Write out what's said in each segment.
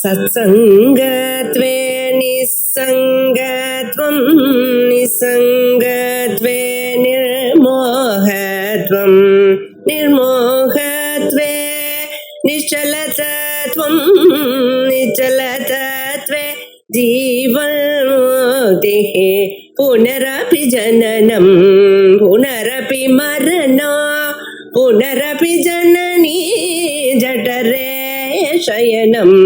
सत्सङ्गत्वे निस्सङ्गत्वं निस्सङ्गत्वे निर्मोहत्वं निर्मोहत्वे निश्चलतत्वं निश्चलतत्वे जीवन्मुक्तिः पुनरपि जननं पुनरपि मरणं पुनरपि जननी जठरे शयनम्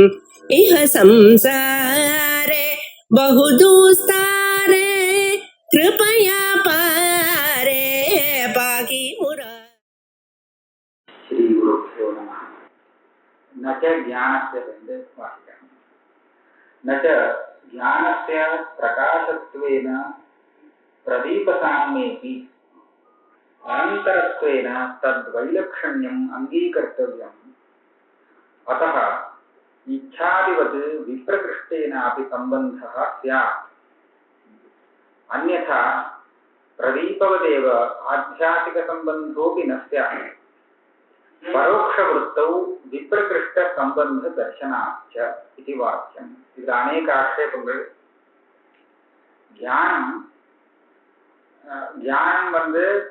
इह संसारे बहुदुस्तारे कृपया पारे पाहि मुरा। श्री गुरुभ्यो नमः। न च ज्ञानस्य वाक्यम् न च ज्ञानस्य प्रकाशत्वेन प्रदीपसाम्येऽपि अनन्तरत्वेन तद्वैलक्षण्यम् अङ्गीकर्तव्यम्। अतः इच्छादिवत् विप्रकृष्टेनापि सम्बन्धः स्यात्। अन्यथा प्रदीपवदेव आध्यात्मिकसम्बन्धोऽपि न स्यात्। परोक्षवृत्तौ विप्रकृष्टसम्बन्धदर्शनाच्च इति वाक्यम्. इதில் अनेक ஆட்சேபங்கள். ஞானம்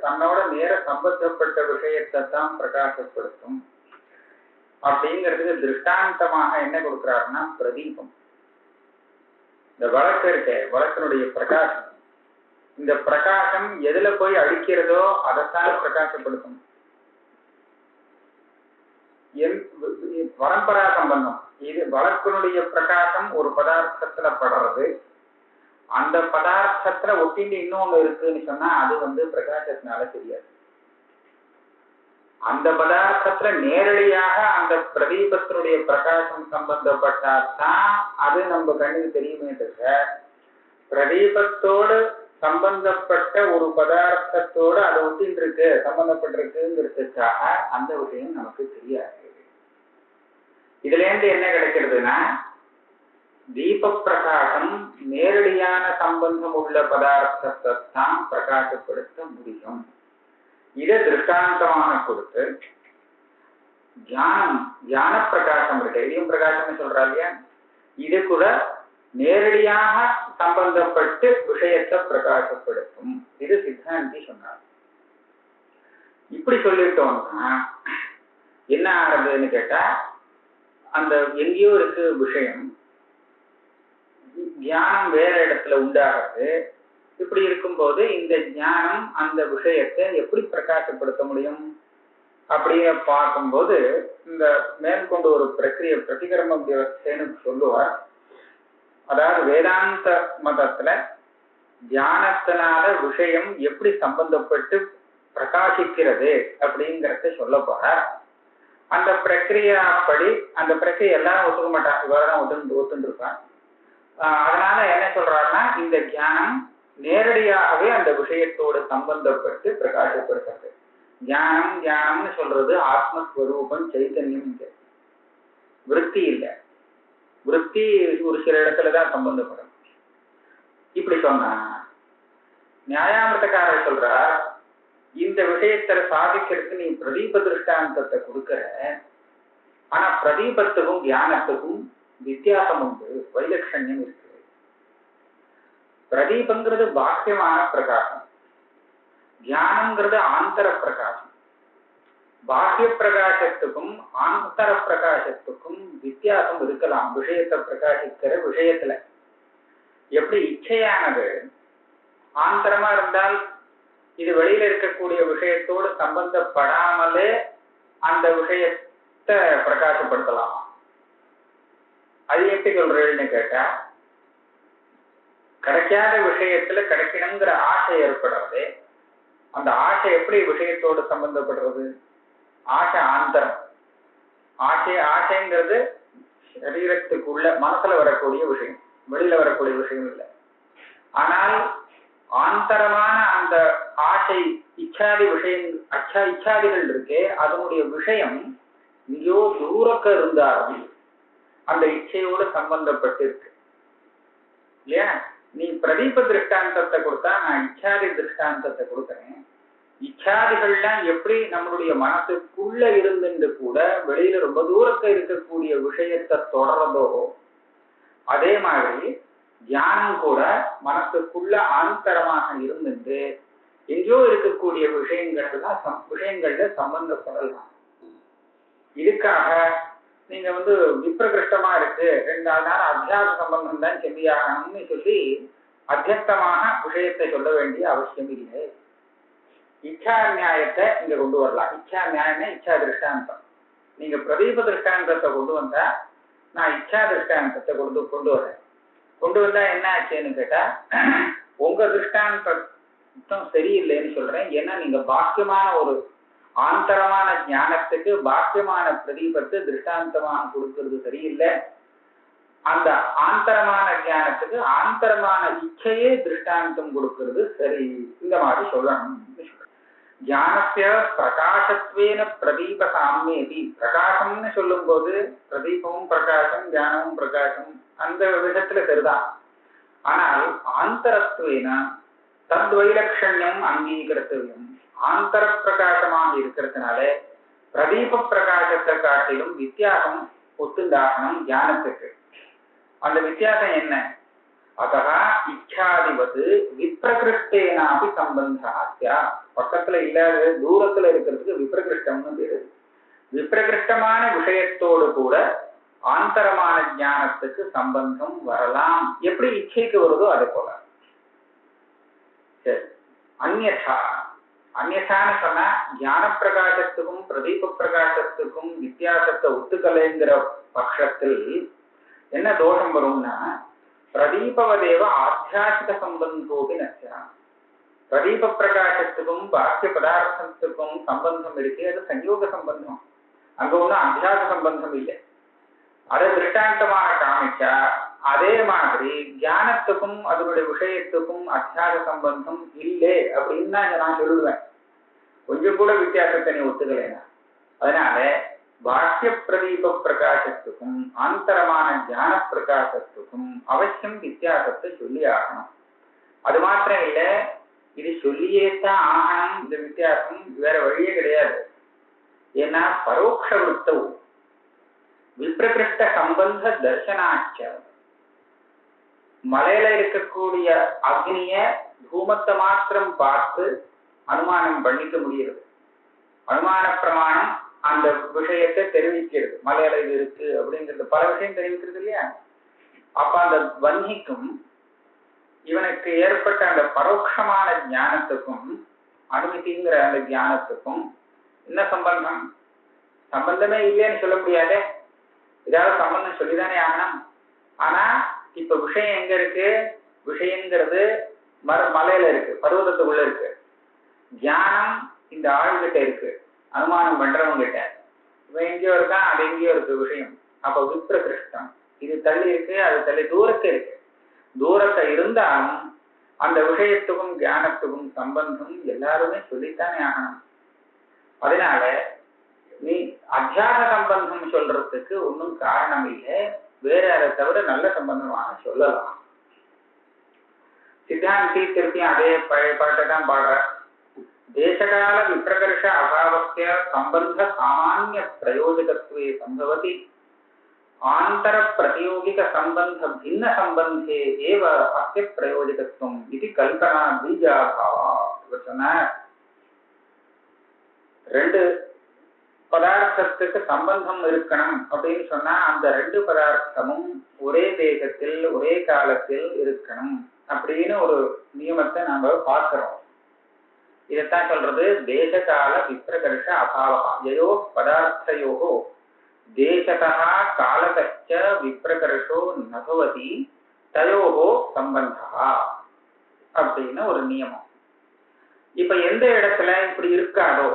தன்னோட நேர சம்பந்தப்பட்ட விஷயத்தை தான் பிரகாசப்படுத்தும் அப்படிங்கிறதுக்கு திருஷ்டாந்தமாக என்ன கொடுக்கிறாருன்னா பிரதீபம். இந்த வழக்கு இருக்க வழக்கினுடைய பிரகாசம், இந்த பிரகாசம் எதுல போய் அடிக்கிறதோ அதைத்தான் பிரகாசப்படுத்தும். பரம்பரா சம்பந்தம் இது வழக்கினுடைய பிரகாசம் ஒரு பதார்த்தத்துல படுறது, அந்த பதார்த்தத்துல ஒட்டிண்டு இன்னொன்னு இருக்குன்னு சொன்னா அது பிரகாசத்தினால தெரியாது. அந்த பதார்த்தத்துல நேரடியாக அந்த பிரதீபத்தினுடைய பிரகாசம் சம்பந்தப்பட்டாதான் அது நம்ம கண்ணுக்கு தெரியுமே தவிர பிரதீபத்தோடு சம்பந்தப்பட்ட ஒரு பதார்த்தத்தோடு அது ஒட்டின்னு இருக்கு சம்பந்தப்பட்டிருக்குங்கிறதுக்காக அந்த விஷயம் நமக்கு தெரியாது. இதுல இருந்து என்ன கிடைக்கிறதுனா தீப பிரகாசம் நேரடியான சம்பந்தம் உள்ள பதார்த்தத்தை தான் பிரகாசப்படுத்த முடியும். இதை திருஷ்டாந்தமாக கொடுத்து ஞான பிரகாசம் இருக்கு, இதையும் பிரகாசம் சொல்றா இல்லையா, இது கூட நேரடியாக சம்பந்தப்பட்டு விஷயத்தை பிரகாசப்படுத்தும். இது சித்தாந்தி சொன்னார். இப்படி சொல்லிட்டோம்னா என்ன ஆகுதுன்னு கேட்டா, அந்த எங்கேயோ இருக்கு விஷயம், ஞானம் வேற இடத்துல உண்டாகிறது. இப்படி இருக்கும்போது இந்த ஞானம் அந்த விஷயத்தை எப்படி பிரகாசப்படுத்த முடியும் அப்படின்னு பார்க்கும்போது இந்த மேற்கொண்டு ஒரு பிரக்கிரிய பிரதிகர்ம வியவஸ்தைன்னு சொல்லுவார். அதாவது வேதாந்த மதத்துல தியானத்தினால விஷயம் எப்படி சம்பந்தப்பட்டு பிரகாசிக்கிறது அப்படிங்கிறத சொல்ல போறார். அந்த பிரக்கிரியாப்படி அந்த பிரக்கிரியை எல்லாரும் ஒத்துக்க மாட்டாங்க, இவரெல்லாம் ஒத்துன்னு இருப்பான். அதனால என்ன சொல்றாருன்னா இந்த தியானம் நேரடியாகவே அந்த விஷயத்தோடு சம்பந்தப்பட்டு பிரகாசப்படுத்துறது. தியானம்னு சொல்றது ஆத்மஸ்வரூபம் சைத்தன்யம், விருத்தி இல்லை. விருத்தி ஒரு சில இடத்துலதான் சம்பந்தப்படும். இப்படி சொன்னா நியாயாமிர்தக்காரர் சொல்றார், இந்த விஷயத்தை சாதிக்கிறதுக்கு நீ பிரதீப திருஷ்டாந்தத்தை கொடுக்கிற, ஆனா பிரதீபத்துக்கும் தியானத்துக்கும் வித்தியாசம் உண்டு, வைலட்சண்யம் இருக்கு. பிரதீபங்கிறது பாக்கியமான பிரகாசம், தியானம்ங்கிறது ஆந்தர பிரகாசம். பாக்கிய பிரகாசத்துக்கும் ஆந்தர பிரகாசத்துக்கும் வித்தியாசம் இருக்கலாம். விஷயத்தை பிரகாசிக்கிற விஷயத்துல எப்படி இச்சையானது ஆந்தரமா இருந்தால் இது வெளியில இருக்கக்கூடிய விஷயத்தோடு சம்பந்தப்படாமலே அந்த விஷயத்தை பிரகாசப்படுத்தலாம். அது எப்படி சொல்றேன்னு கேட்டா, கிடைக்காத விஷயத்துல கிடைக்கணுங்கிற ஆசை ஏற்படுறது. அந்த ஆசை எப்படி விஷயத்தோடு சம்பந்தப்படுறது? ஆசை ஆந்தரம். ஆசைங்கிறது சரீரத்துக்குள்ள மனசுல வரக்கூடிய விஷயம், வெளியில வரக்கூடிய விஷயம் இல்லை. ஆனால் ஆந்தரமான அந்த ஆசை இச்சாதி விஷயம், இச்சாதிகள் இருக்கே, அதனுடைய விஷயம் எங்கேயோ தூரக்க இருந்தாலும் அந்த இச்சையோடு சம்பந்தப்பட்டு இருக்கு இல்லையா? நீ பிரதீப திருஷ்டாந்தத்தை கொடுத்தா நான் இச்சாதி திருஷ்டாந்தத்தை கொடுக்குறேன். இச்சாதிகள்லாம் எப்படி நம்மளுடைய மனசுக்குள்ள இருந்துட்டு கூட வெளியில ரொம்ப தூரத்துல இருக்கக்கூடிய விஷயத்தை தொடர்றதோ அதே மாதிரி தியானம் கூட மனசுக்குள்ள ஆந்தரமாக இருந்துட்டு எங்கேயோ இருக்கக்கூடிய விஷயங்கள்ல சம்பந்தப்படலாம். இதுக்காக நீங்க விப்ரகிருஷ்டமா இருக்கு 2 நாள் நேரம் அத்தியாச சம்பந்தம் தான் செஞ்சியாகணும்னு சொல்லி அத்தியஸ்தமாக விஷயத்தை சொல்ல வேண்டிய அவசியம் இல்லை. இச்சா நியாயத்தை இங்க கொண்டு வரலாம். இச்சா நியாயம்னா இச்சா திருஷ்டாந்தம். நீங்க பிரதீப திருஷ்டாந்தத்தை கொண்டு வந்தா நான் இச்சா திருஷ்டாந்தத்தை கொண்டு வரேன். கொண்டு வந்தா என்ன ஆச்சுன்னு கேட்டா உங்க திருஷ்டாந்தம் சரியில்லைன்னு சொல்றேன். ஏன்னா நீங்க பாக்கியமான ஒரு ஆந்தரமான ஞானத்துக்கு பாக்கியமான பிரதீபத்தை திருஷ்டாந்தமாக கொடுக்கறது சரியில்லை. அந்த ஆந்தரமான ஞானத்துக்கு ஆந்தரமான இச்சையே திருஷ்டாந்தம் கொடுக்கறது சரி. இந்த மாதிரி சொல்லணும். ஞானத்திய பிரகாசத்வேன பிரதீப சாமியதி. பிரகாசம்னு சொல்லும் போது பிரதீபமும் பிரகாசம் ஞானமும் பிரகாசம் அந்த விதத்துல சரிதான். ஆனால் ஆந்தரத்வேன தத்வைலட்சண்யம் அங்கீகரித்தவியம். ஆந்தர பிரகாசமாக இருக்கிறதுனால பிரதீப பிரகாசத்தை காட்டிலும் வித்தியாசம் ஒத்துண்டாகணும் ஞானத்துக்கு. அந்த வித்தியாசம் என்ன? அதா இச்சாதிபது விப்ரகிருஷ்டேனாபி சம்பந்தா. பக்கத்துல இல்லாத தூரத்துல இருக்கிறதுக்கு விப்ரகிருஷ்டம்னு பேரு. விப்ரகிருஷ்டமான விஷயத்தோடு கூட ஆந்தரமான ஞானத்துக்கு சம்பந்தம் வரலாம். எப்படி இச்சைக்கு வருதோ அதே போல. சரி, அந்யதா. அந்யதான்னு சொன்னா ஞான பிரகாசத்துக்கும் பிரதீப பிரகாசத்துக்கும் வித்தியாசத்தை ஒத்துக்கலைங்கிற பட்சத்தில் என்ன தோஷம் வரும்னா பிரதீபவதேவ ஆத்தியாசிக சம்பந்தோபி நச்சா. பிரதீப பிரகாசத்துக்கும் பாக்கிய பதார்த்தத்துக்கும் சம்பந்தம் இருக்கு. அது சஞ்யோக சம்பந்தம். அங்க ஒன்றும் அத்தியாச சம்பந்தம் இல்லை. அதை திருஷ்டாந்தமாக காமிச்சா அதே மாதிரி ஞானத்துக்கும் அதனுடைய விஷயத்துக்கும் அத்தியாச சம்பந்தம் இல்லை அப்படின்னு தான் நான் சொல்லுவேன். கொஞ்சம் கூட வித்தியாசத்தை நீ ஒத்துக்கலைன்னா. அதனால பாக்கிய பிரதீப பிரகாசத்துக்கும் ஆந்தரமான ஞான பிரகாசத்துக்கும் அவசியம் வித்தியாசத்தை சொல்லி ஆகணும். அது மாத்திரம் இல்லை, இது சொல்லியே தான் ஆகணும். இந்த வித்தியாசம் வேற வழியே கிடையாது. ஏன்னா பரோட்ச விருத்தம் விப்ரகிருஷ்ட சம்பந்த தர்சனாச்ச. மலையில இருக்கக்கூடிய அக்னிய தூமத்தை மாத்திரம் பார்த்து அனுமானம் பண்ணிக்க முடிகிறது. அனுமான பிரமாணம் அந்த விஷயத்தை தெரிவிக்கிறது. மலையில இது இருக்கு அப்படிங்கிறது பல விஷயம் தெரிவிக்கிறது இல்லையா? அப்ப அந்த வன்னிக்கும் இவனுக்கு ஏற்பட்ட அந்த பரோட்சமான ஞானத்துக்கும் அனுமதிங்கிற அந்த ஞானத்துக்கும் என்ன சம்பந்தம்? சம்பந்தமே இல்லைன்னு சொல்ல முடியாதே. ஏதாவது சம்பந்தம் சொல்லிதானே ஆகணும். ஆனா இப்ப விஷயம் எங்க இருக்கு? விஷயங்கிறது மலையில இருக்கு, பர்வதத்துக்குள்ள இருக்கு. ஞானம் இந்த ஆளுகிட்ட இருக்கு, அனுமானம் பண்றவங்க கிட்ட. இவன் எங்கேயோ இருக்கான், அது எங்கேயோ இருக்கு விஷயம். அப்ப விப்ரகிருஷ்டம். இது தள்ளி இருக்கு, அது தள்ளி தூரத்தை இருக்கு. தூரத்தை இருந்தாலும் அந்த விஷயத்துக்கும் ஞானத்துக்கும் சம்பந்தம் எல்லாருமே சொல்லித்தானே ஆகணும். அதனால நீ அத்தியாச சம்பந்தம் சொல்றதுக்கு ஒன்றும் காரணம் இல்லை. வேற அதை தவிர நல்ல சம்பந்தமாக சொல்லலாம். சித்தாந்தி திருப்பியும் அதே பழைய பாட்டை தான் பாடுற. தேசகால விப்ரகர்ஷ அபாவஸ்ய சம்பந்த சாமானிய பிரயோஜகத்துவே சம்பவதி ஆந்தர பிரதியோகிக சம்பந்த பின்ன சம்பந்தே ஏவ அஸ்ய பிரயோஜகத்துவம் இது கல்பனா பீஜாபாவா. சொன்னார், 2 பதார்த்தத்துக்கு சம்பந்தம் இருக்கணும் அப்படின்னு சொன்னா அந்த 2 பதார்த்தமும் ஒரே தேசத்தில் ஒரே காலத்தில் இருக்கணும் அப்படின்னு ஒரு நியமத்தை நாம பார்க்கிறோம். இதைத்தான் சொல்றது தேசகால விப்ரகர்ஷ அபாவா. யயோ பதார்த்தயோகோ தேசதா காலகச்ச விப்ரகர்ஷோ நபவதி தயோகோ சம்பந்தா அப்படின்னு ஒரு நியமம். இப்ப எந்த இடத்துல இப்படி இருக்காதோ,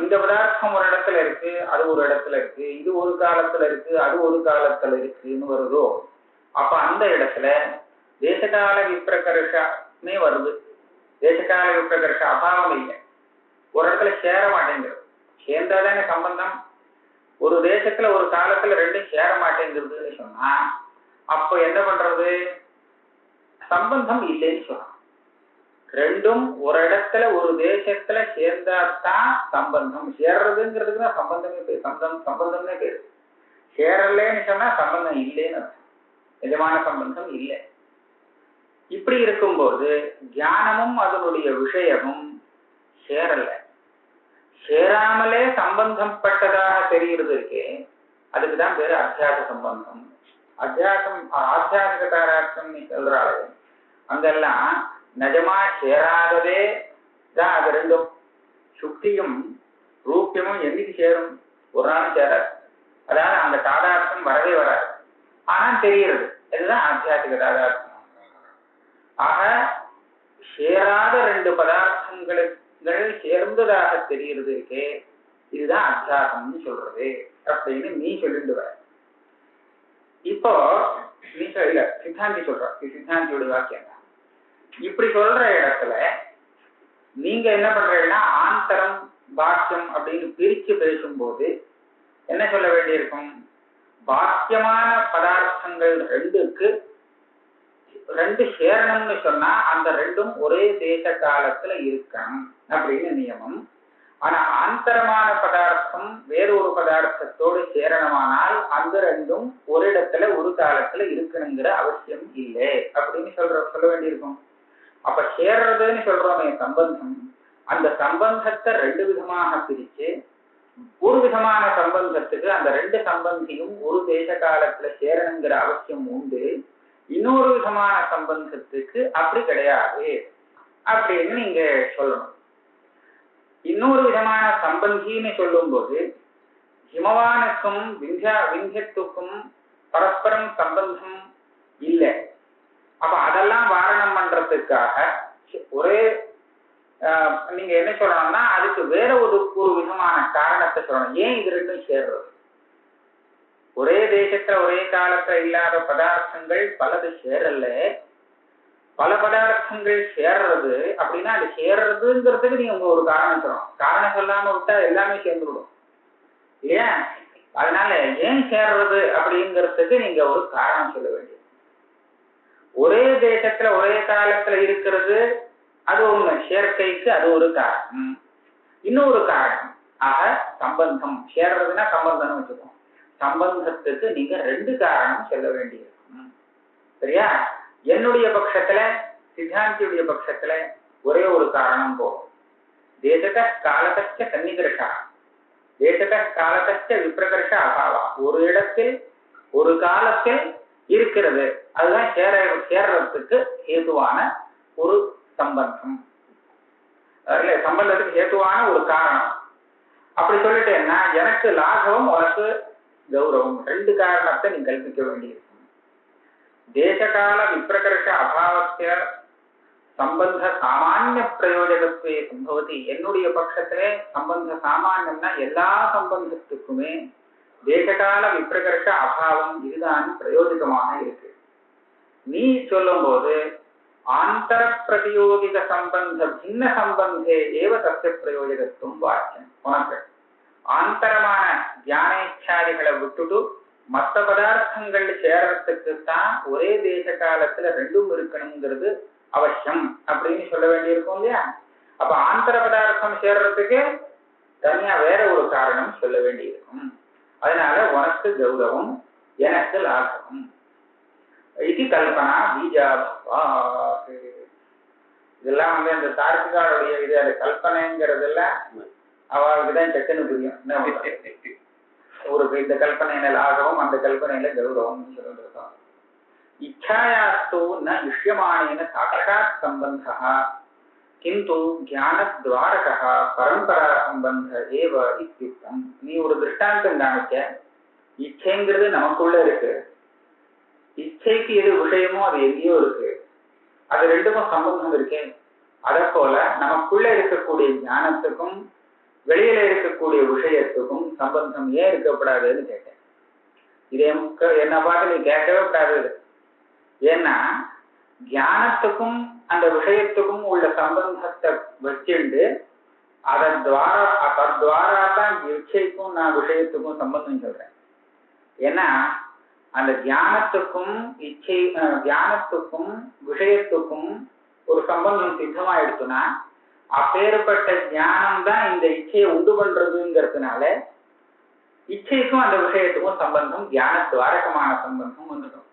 இந்த பதார்த்தம் ஒரு இடத்துல இருக்கு, அது ஒரு இடத்துல இருக்கு, இது ஒரு காலத்துல இருக்கு, அது ஒரு காலத்துல இருக்குன்னு வருதோ, அப்ப அந்த இடத்துல தேசகால விப்ரகர்ஷமே வருது. தேசகால விப்ரகர்ஷ அபாவம் இல்லை. ஒரு இடத்துல சேர மாட்டேங்கிறது. சேர்ந்தாதானே சம்பந்தம். ஒரு தேசத்துல ஒரு காலத்துல 2 சேர மாட்டேங்கிறதுன்னு சொன்னா அப்ப என்ன பண்றது? சம்பந்தம் இல்லைன்னு சொல்லலாம். ரெண்டும் ஒரு இடத்துல ஒரு தேசத்துல சேர்ந்தாதான் சம்பந்தம். சேர்றதுங்கிறதுக்கு தான் சம்பந்தமே பேரு, சம்பந்தம்னே பேரு. சேரலன்னு சொன்னா சம்பந்தம் இல்லைன்னு அர்த்தம், நிஜமான சம்பந்தம் இல்லை. இப்படி இருக்கும்போது ஞானமும் அதனுடைய விஷயமும் சேரல, சேராமலே சம்பந்தம் பட்டதாக தெரிகிறது இருக்கே, அதுக்குதான் பேரு அத்தியாச சம்பந்தம். ஆத்தியாசிக தாராட்சம் சொல்றாரு, அங்கெல்லாம் நிஜமா சேராததே தான் அது ரெண்டும். சுக்தியும் ரூபியமும் என்னைக்கு சேரும்? ஒரு நாளும் சேராது. அதாவது அந்த தாதார்த்தம் வரவே வராது, ஆனா தெரிகிறது. இதுதான் ஆத்தியாசிக தாதார்த்தம். ஆக சேராத ரெண்டு பதார்த்தங்கள் சேர்ந்ததாக தெரிகிறது இருக்கே, இதுதான் அத்தியாசம்னு சொல்றது அப்படின்னு நீ சொல்லிட்டு வர. இப்போ நீ இல்ல சித்தாந்தி சொல்ற, சித்தாந்தியோட வாக்கியம் தான். இப்படி சொல்ற இடத்துல நீங்க என்ன பண்றீங்கன்னா ஆந்தரம் பாக்கியம் அப்படின்னு பிரிச்சு பேசும்போது என்ன சொல்ல வேண்டியிருக்கும்? பாக்கியமான பதார்த்தங்கள் ரெண்டுக்கு ரெண்டு சேரணும்னு சொன்னா அந்த ரெண்டும் ஒரே தேச காலத்துல இருக்கணும் அப்படின்னு நியமம். ஆனா ஆந்தரமான பதார்த்தம் வேறொரு பதார்த்தத்தோடு சேரணமானால் அந்த ரெண்டும் ஒரு இடத்துல ஒரு காலத்துல இருக்கணுங்கிற அவசியம் இல்லை அப்படின்னு சொல்ல வேண்டியிருக்கும். அப்ப சேர்றதுன்னு சொல்றோமே சம்பந்தம், அந்த சம்பந்தத்தை ரெண்டு விதமாக பிரிச்சு ஒரு விதமான சம்பந்தத்துக்கு அந்த ரெண்டு சம்பந்தியும் ஒரு தேச காலத்துல சேரணுங்கிற அவசியம் உண்டு, இன்னொரு விதமான சம்பந்தத்துக்கு அப்படி கிடையாது அப்படின்னு நீங்க சொல்லணும். இன்னொரு விதமான சம்பந்தின்னு சொல்லும் போது ஹிமவானுக்கும் விந்தியத்துக்கும் பரஸ்பரம் சம்பந்தம் இல்லை. அப்ப அதெல்லாம் வாரணம் பண்றதுக்காக ஒரே நீங்க என்ன சொல்லணும்னா அதுக்கு வேற ஒரு விதமான காரணத்தை சொல்லணும். ஏன் இது ரெண்டும் சேர்றது? ஒரே தேசத்துல ஒரே காலத்துல இல்லாத பதார்த்தங்கள் பலது சேரல, பல பதார்த்தங்கள் சேர்றது. அப்படின்னா அது சேர்றதுங்கிறதுக்கு நீங்க ஒரு காரணம் சொல்லணும். காரணம் சொல்லாம விட்டா எல்லாமே சேர்ந்துவிடும் இல்லையா? அதனால ஏன் சேர்றது அப்படிங்கிறதுக்கு நீங்க ஒரு காரணம் சொல்ல வேண்டியது. ஒரே தேசத்துல ஒரே காலத்துல இருக்கிறது அது ஒண்ணு, சேர்க்கைக்கு அது ஒரு காரணம். இன்னொரு காரணம் ஆக சம்பந்தம், சேர்றதுன்னா சம்பந்தம்னு வச்சுக்கோங்க. சம்பந்தத்துக்கு நீங்க ரெண்டு காரணம் சொல்ல வேண்டியிருக்கும். சரியா? என்னுடைய பட்சத்துல சித்தாந்தியுடைய பட்சத்துல ஒரே ஒரு காரணம் போகும். தேசத்த காலத்த சன்னிகர்ஷா, தேசத்த காலத்த விப்ரகர்ஷ அபாவா, ஒரு இடத்தில் ஒரு காலத்தில் இருக்கிறது, அதுதான் சேர்றதுக்கு ஹேதுவான ஒரு சம்பந்தம், சம்பந்தத்துக்கு ஹேதுவான ஒரு காரணம். அப்படி சொல்லிட்டேன்னா எனக்கு லாபம் உனக்கு கௌரவம், ரெண்டு காரணத்தை நீ கல்பிக்க வேண்டியிருக்கும். தேசகால விப்ரகர்ஷ அபாவத்திய சம்பந்த சாமானிய பிரயோஜகத்துவே சம்பவதி. என்னுடைய பட்சத்திலே சம்பந்த சாமானியம்னா எல்லா சம்பந்தத்துக்குமே தேசகால விப்ரகர்ஷ அபாவம் இதுதான் பிரயோஜகமாக இருக்கு. நீ சொல்லும் போது ஆந்தர பிரதியோகிக சம்பந்த பின்ன சம்பந்தே ஏவ தஸ்ய பிரயோஜகத்துவம் வாக்கியம். உனக்கு ஆந்தரமான தியானேச்சாரிகளை விட்டுட்டு மற்ற பதார்த்தங்கள் சேர்றதுக்கு தான் ஒரே தேச காலத்துல ரெண்டும் இருக்கணுங்கிறது அவசியம் அப்படின்னு சொல்ல வேண்டியிருக்கும் இல்லையா? அப்ப ஆந்தர பதார்த்தம் சேர்றதுக்கு தனியா வேற ஒரு காரணம் சொல்ல வேண்டியிருக்கும். அதனால உனக்கு கௌரவம் எனக்கு லாபம் இது கல்பனா பீஜாபவா. இதெல்லாம் அந்த தார்க்கிகாருடைய இது அது கல்பனைங்கிறதெல்லாம் அவளுக்குதான் சட்டுன்னு புரியும். ஒரு இந்த கல்பனையில லாபம், அந்த கல்பனையில கௌரவம் சொல்லிருக்கோம். இச்சாயாஸ்து ந இஷ்யமானேன சாட்சாத் சம்பந்தா கிந்து ஞானத்வாரகः பரம்பரா சம்பந்த ஏவ இத்யுக்தம். நீ ஒரு திருஷ்டாந்தம் காமிக்க, இச்சைங்கிறது நமக்குள்ள இருக்கு, இச்சைக்கு எது விஷயமோ அது எங்கேயோ இருக்கு, அது ரெண்டுக்கும் சம்பந்தம் இருக்கேன். அதை போல நமக்குள்ள இருக்கக்கூடிய ஞானத்துக்கும் வெளியில இருக்கக்கூடிய விஷயத்துக்கும் சம்பந்தம் ஏன் இருக்கப்படாதுன்னு கேட்டேன். இதே என்ன பார்த்து நீ கேட்கவே கூடாது. ஏன்னா ஞானத்துக்கும் அந்த விஷயத்துக்கும் உள்ள சம்பந்தத்தை வச்சுண்டு தத்வாரா தான் இச்சைக்கும் நான் விஷயத்துக்கும் சம்பந்தம் சொல்றேன். ஏன்னா அந்த தியானத்துக்கும் ஞானத்துக்கும் விஷயத்துக்கும் ஒரு சம்பந்தம் சித்தமாயிடுச்சுன்னா அப்பேற்பட்ட ஞானம் தான் இந்த இச்சையை உண்டு பண்றதுங்கிறதுனால இச்சைக்கும் அந்த விஷயத்துக்கும் சம்பந்தம் ஞான துவாரகமான சம்பந்தம் வந்துடும்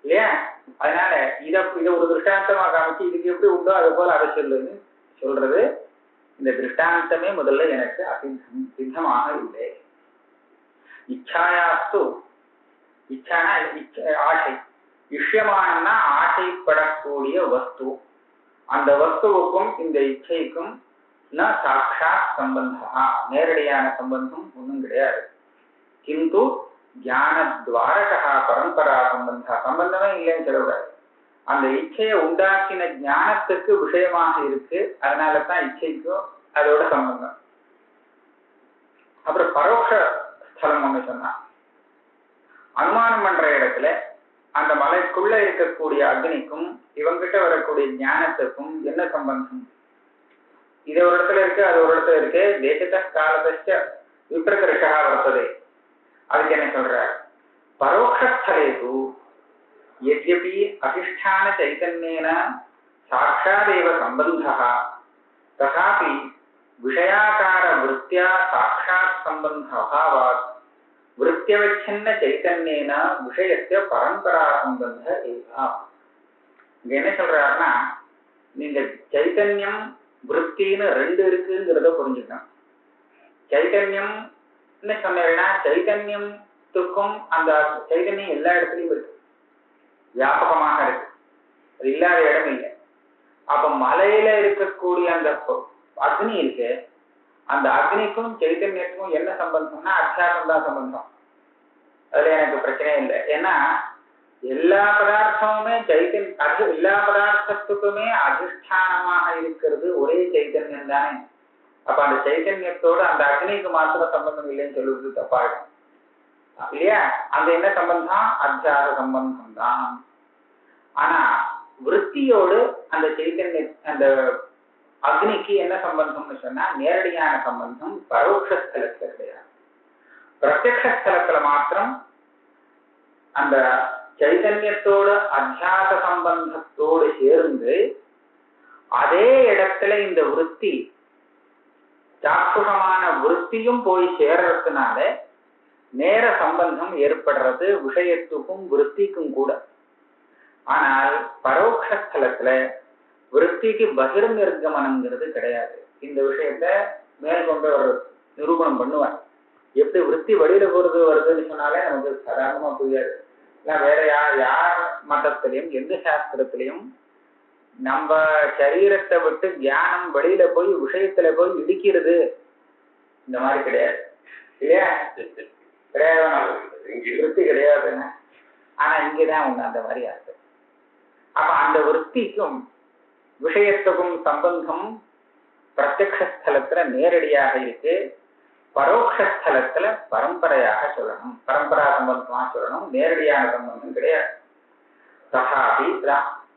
இல்லையா? அதனால இதை ஒரு திருஷ்டாந்தமா காமிச்சு இதுக்கு எப்படி உண்டோ அது போல அதை சொல்லுன்னு சொல்றது. இந்த திருஷ்டாந்தமே முதல்ல எனக்கு சித்தமாக இல்லை. இச்சாயாஸ்து, இச்சானா ஆசை, இஷ்யமானம்னா ஆசைப்படக்கூடிய வஸ்து, அந்த வஸ்துவுக்கும் இந்த இச்சைக்கும் சாட்சாத் சம்பந்தா, நேரடியான சம்பந்தம் ஒன்றும் கிடையாது. கிந்து ஞானத்வாரகா பரம்பரா சம்பந்தா, சம்பந்தமே இல்லைன்னு சொல்லக்கூடாது. அந்த இச்சையை உண்டாக்கின ஞானத்துக்கு விஷயமாக இருக்கு, அதனாலதான் இச்சைக்கும் அதோட சம்பந்தம். அப்புறம் பரோட்ச ஸ்தலம் ஒண்ணு சொன்னா, அனுமானம் பண்ற இடத்துல அந்த மலைக்குள்ள இருக்கக்கூடிய அக்னிக்கும் இவங்கிட்ட வரக்கூடிய ஞானத்துக்கும் என்ன சம்பந்தம்? இது ஒரு இடத்துல இருக்கு, அது ஒரு இடத்துல இருக்கு. தேசத்த காலத்த விப்ரகர்ஷா வர்த்ததே, அதுக்கு என்ன சொல்றார்? பரோட்சஸ்தலேது யத்யபி அதிஷ்டான சைதன்யேன சாட்சாதேவ சம்பந்தः ததாபி விஷயாகார விருத்தியா சாட்சாத் சம்பந்த அபாவாத் விருத்தியவச்சின்ன சைதன்யேன விஷயத்திய பரம்பரா சம்பந்த ஏவா. இங்க என்ன சொல்றாருன்னா, நீங்க சைதன்யம் விருத்தின்னு ரெண்டு இருக்குங்கிறத புரிஞ்சுக்கணும். சைதன்யம் சொன்னா சைதன்யத்துக்கும் அந்த சைதன்யம் எல்லா இடத்துலயும் இருக்கு, வியாபகமாக இருக்கு, அது இல்லாத இடம் இல்லை. அப்ப மலையில இருக்கக்கூடிய அந்த அக்னி இருக்கு, அந்த அக்னிக்கும் சைதன்யத்துக்கும் என்ன சம்பந்தம்னா அத்தியாசம் தான் சம்பந்தம். அதுல எனக்கு பிரச்சனையே இல்லை. ஏன்னா எல்லா பதார்த்தமுமே எல்லா பதார்த்தத்துக்குமே அதிஷ்டானமாக இருக்கிறது ஒரே சைதன்யம் தானே. அப்ப அந்த சைதன்யத்தோடு அந்த அக்னிக்கு மாத்திர சம்பந்தம் இல்லைன்னு சொல்லுவது தப்பாயிடும் இல்லையா? அந்த என்ன சம்பந்தம்? அத்தியாச சம்பந்தம் தான். ஆனா விருத்தியோடு அந்த சைதன்ய அந்த அக்னிக்கு என்ன சம்பந்தம்னு சொன்னா நேரடியான சம்பந்தம் பரோட்சஸ்தலத்துல கிடையாது. பிரத்யக்ஷஸ்தலத்துல மாத்திரம் அந்த சைதன்யத்தோடு அத்தியாச சம்பந்தத்தோடு சேர்ந்து அதே இடத்துல இந்த விருத்தி சாட்சுஷமான விருத்தியும் போய் சேர்றதுனால நேர சம்பந்தம் ஏற்படுறது விஷயத்துக்கும் விருத்திக்கும் கூட. ஆனால் பரோட்சஸ்தலத்துல விருத்திக்கு பகிர்நிர்கமனம்ங்கிறது கிடையாது. இந்த விஷயத்த மேற்கொண்டு ஒரு நிரூபணம் பண்ணுவார். எப்படி விருத்தி வெளியில போறது வருதுன்னு சொன்னாலே நமக்கு சாதாரணமா புரியாது. வேற யார் மதத்திலையும் எந்த சாஸ்திரத்திலையும் நம்ம சரீரத்தை விட்டு ஞானம் வெளியில போய் விஷயத்துல போய் இடிக்கிறது இந்த மாதிரி கிடையாது இல்லையா? கிடையாது, விருத்தி கிடையாதுன்னு. ஆனா இங்கதான் ஒண்ணு அந்த மாதிரி ஆகுது. அப்ப அந்த விருத்திக்கும் விஷயத்துக்கும் சம்பந்தம் பிரத்யக்ஷஸ்தலத்துல நேரடியாக இருக்கு, பரோட்சஸ்தலத்துல பரம்பரையாக சொல்லணும், பரம்பரா சம்பந்தமா சொல்லணும், நேரடியான சம்பந்தம் கிடையாது. ததாபி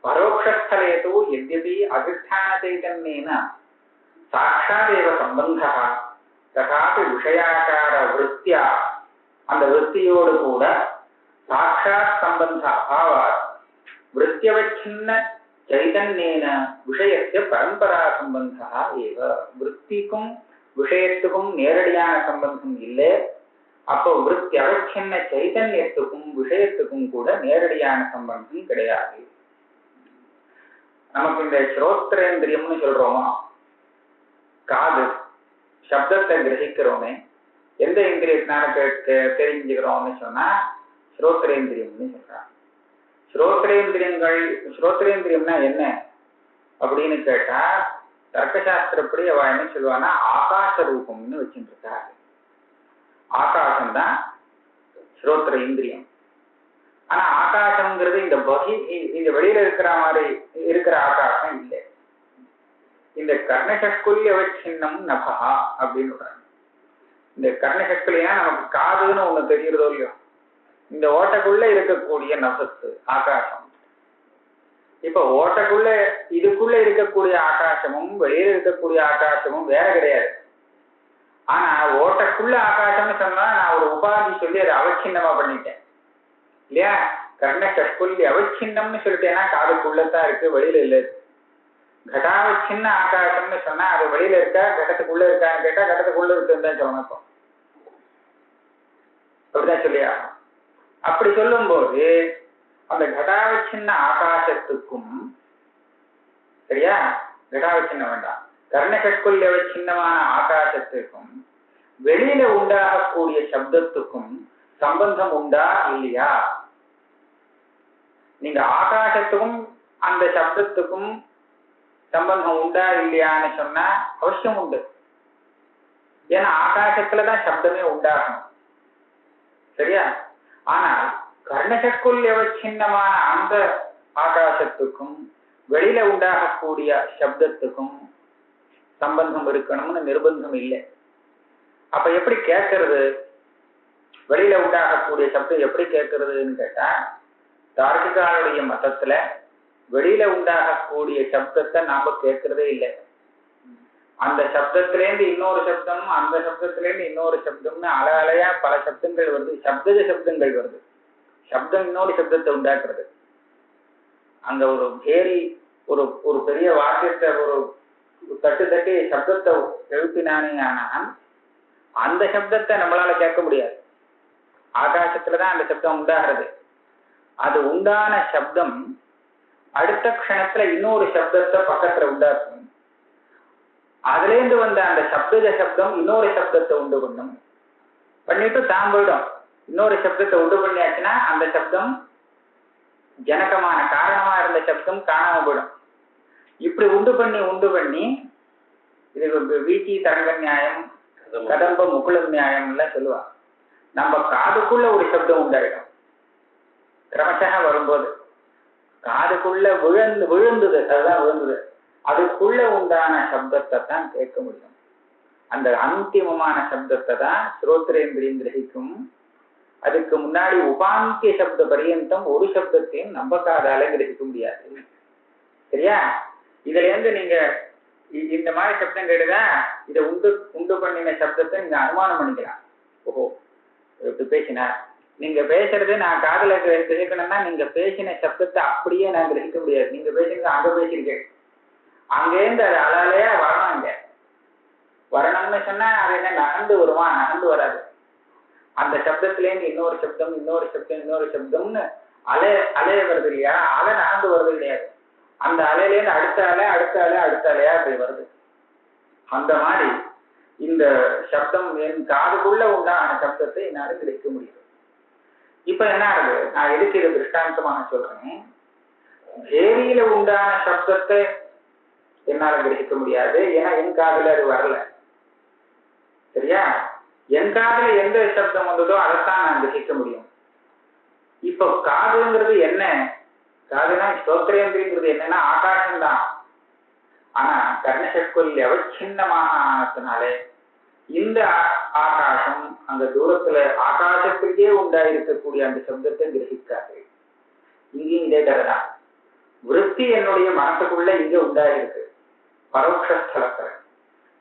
பரோட்சஸ்தலேது யத்யபி அதிஷ்டான சைதன்யேன சாட்சாதேவ சம்பந்தः ததாபி விஷயாகார விருத்தியா, அந்த விருத்தியோடு கூட சாட்சாத் சம்பந்த அபாவாத் விருத்தியவச்சின்ன சைதன்யேன விஷயத்திய பரம்பரா சம்பந்தா ஏவ. விருத்திக்கும் விஷயத்துக்கும் நேரடியான சம்பந்தம் இல்லை. அப்போ விருத்தி அவச்சின்ன சைதன்யத்துக்கும் விஷயத்துக்கும் கூட நேரடியான சம்பந்தம் கிடையாது. நமக்கு இந்த ஸ்ரோத்ரேந்திரியம்னு சொல்றோமோ, காது சப்தத்தை கிரகிக்கிறோமே, எந்த இந்திரியத்தினால தெரிஞ்சுக்கிறோம்னு சொன்னா ஸ்ரோத்ரேந்திரியம்னு சொல்றாங்க. ஸ்ரோத்ரேந்திரியம்னா என்ன அப்படின்னு கேட்டா, தர்க்கசாஸ்திரப்படி அவ என்ன சொல்லுவான்னா ஆகாச ரூபம்னு வச்சுட்டு இருக்காரு. ஆகாசம்தான் ஸ்ரோத்ர இந்திரியம். ஆனா ஆகாசம்ங்கிறது இந்த வெளியில இருக்கிற மாதிரி இருக்கிற ஆகாசம் இல்லை. இந்த கர்ணசக்குல்ய அவச்சின்னம் நபஹா அப்படின்னு சொல்றாங்க. இந்த கர்ணசக்குலியா நமக்கு காதுன்னு ஒண்ணு தெரிகிறதோ இல்லையோ, இந்த ஓட்டைக்குள்ள இருக்கக்கூடிய நபத்து ஆகாசம். இப்ப ஓட்டைக்குள்ள இதுக்குள்ள இருக்கக்கூடிய ஆகாசமும் வெளியில இருக்கக்கூடிய ஆகாசமும் வேற கிடையாது. ஆனா ஓட்டைக்குள்ள ஆகாசம்னு சொன்னா நான் ஒரு உபாதி சொல்லி அதை அவச்சின்னமா பண்ணிட்டேன் இல்லையா? கர்ண சஷ்குல்ய அவச்சின்னம்னு சொல்லிட்டேன்னா காதுக்குள்ளதான் இருக்கு, வெளியில இல்லை. கடாவச்சின்ன ஆகாசம்னு சொன்னா அது வெளியில இருக்கா கடத்துக்குள்ள இருக்கான்னு கேட்டா கடத்துக்குள்ள இருக்குன்னு தான் சொல்லணும். இப்போ அப்படிதான் சொல்லியா? அப்படி சொல்லும்போது அந்த கடாவச்சின்ன ஆகாசத்துக்கும், சரியா, கடாவச்சின்ன வேண்டாம், கர்ணகட்குள்ள சின்னமான ஆகாசத்துக்கும் வெளியில உண்டாகக்கூடிய சப்தத்துக்கும் சம்பந்தம் உண்டா இல்லையா? நீங்க ஆகாசத்துக்கும் அந்த சப்தத்துக்கும் சம்பந்தம் உண்டா இல்லையான்னு சொன்னா அவசியம் உண்டு. ஏன்னா ஆகாசத்துலதான் சப்தமே உண்டாகணும், சரியா? ஆனால் கர்ணசக்குல்ய சின்னமான அந்த ஆகாசத்துக்கும் வெளியில உண்டாகக்கூடிய சப்தத்துக்கும் சம்பந்தம் இருக்கணும்னு நிர்பந்தம் இல்லை. அப்ப எப்படி கேட்கறது? வெளியில உண்டாகக்கூடிய சப்தம் எப்படி கேட்கறதுன்னு கேட்டா, தார்க்கிகாளுடைய மதத்துல வெளியில உண்டாகக்கூடிய சப்தத்தை நாம கேட்கறதே இல்லை. அந்த சப்தத்திலேருந்து இன்னொரு சப்தம், அந்த சப்தத்திலேருந்து இன்னொரு சப்தம்னு அலையா பல சப்தங்கள் வருது, சப்தங்கள் வருது. சப்தம் இன்னொரு சப்தத்தை உண்டாக்குறது. அங்க ஒரு பேரி ஒரு ஒரு பெரிய வாக்கியத்தை ஒரு தட்டு தட்டி சப்தத்தை எழுப்பினானே, ஆனால் அந்த சப்தத்தை நம்மளால கேட்க முடியாது. ஆகாசத்துலதான் அந்த சப்தம் உண்டாகிறது. அது உண்டான சப்தம் அடுத்த க்ஷணத்துல இன்னொரு சப்தத்தை பக்கத்துல உண்டாக்கும். அதுலேருந்து வந்த அந்த சப்தம் இன்னொரு சப்தத்தை உண்டு பண்ணும், பண்ணிட்டு தான் போயிடும். இன்னொரு சப்தத்தை உண்டு பண்ணியாச்சுன்னா அந்த சப்தம் ஜனகமான காரணமா இருந்த சப்தம் காணாம போயிடும். இப்படி உண்டு பண்ணி இது வீச்சி தரங்க நியாயம், கதம்ப முகுல நியாயம் எல்லாம் சொல்லுவா. நம்ம காதுக்குள்ள ஒரு சப்தம் உண்டாயிடும். கிரமசக வரும்போது காதுக்குள்ள விழுந்தது, அதுதான் விழுந்தது. அதுக்குள்ள உண்டான சப்தத்தை தான் கேட்க முடியும். அந்த அந்திமமான சப்தத்தை தான் ஸ்ரோத்ரேந்திரியம் கிரகிக்கும். அதுக்கு முன்னாடி உபாந்திய சப்த பரியந்தம் ஒரு சப்தத்தையும் நம்ம காதால கிரகிக்க முடியாது, சரியா? இதுல இருந்து நீங்க இந்த மாதிரி சப்தம் கேட்டுதா, இதை உண்டு பண்ணின சப்தத்தை நீங்க அனுமானம் பண்ணிக்கலாம். ஓஹோ இப்படி பேசினார், நீங்க பேசுறது நான் காதல கிரகிக்கணும்னா நீங்க பேசின சப்தத்தை அப்படியே நான் கிரகிக்க முடியாது. நீங்க பேசுறது அங்க பேசிருக்கேன், அங்கேருந்து அது அலையா வரணும். இங்க வரணும்னு சொன்னா அது என்ன நகர்ந்து வருமா? நகர்ந்து வராது. அந்த சப்தத்திலேருந்து இன்னொரு சப்தம், இன்னொரு சப்தம், இன்னொரு சப்தம்னு அலைய வருது இல்லையா? அலை நகர்ந்து வருது கிடையாது. அந்த அலையிலேருந்து அடுத்த அலை, அடுத்த அலை, அடுத்த அலையா அப்படி வருது. அந்த மாதிரி இந்த சப்தம் என் காதுக்குள்ள உண்டான சப்தத்தை என்னால கிடைக்க முடியும். இப்ப என்ன ஆகுது? நான் எதுக்கு இதை திருஷ்டாந்தமாக சொல்றேன். பேரியில உண்டான சப்தத்தை என்னால கிரகிக்க முடியாது, ஏன்னா என் காதுல அது வரல, சரியா? என் காதுல எந்த சப்தம் வந்ததோ அதைத்தான் நான் கிரகிக்க முடியும். இப்போ காதுங்கிறது என்ன? காதுனா ஸ்தோத்திரேந்திரிங்கிறது என்னன்னா ஆகாசம்தான். ஆனா கர்ணசக்குல்ய அவச்சின்னமாக ஆனதுனாலே இந்த ஆகாசம் அங்க தூரத்துல ஆகாசத்திற்கே உண்டாயிருக்கக்கூடிய அந்த சப்தத்தை கிரகிக்காது. இங்கேயும் இதே கதைதான். விருத்தி என்னுடைய மனசுக்குள்ள இங்க உண்டாயிருக்கு பரோட்சஸ்தலத்துல.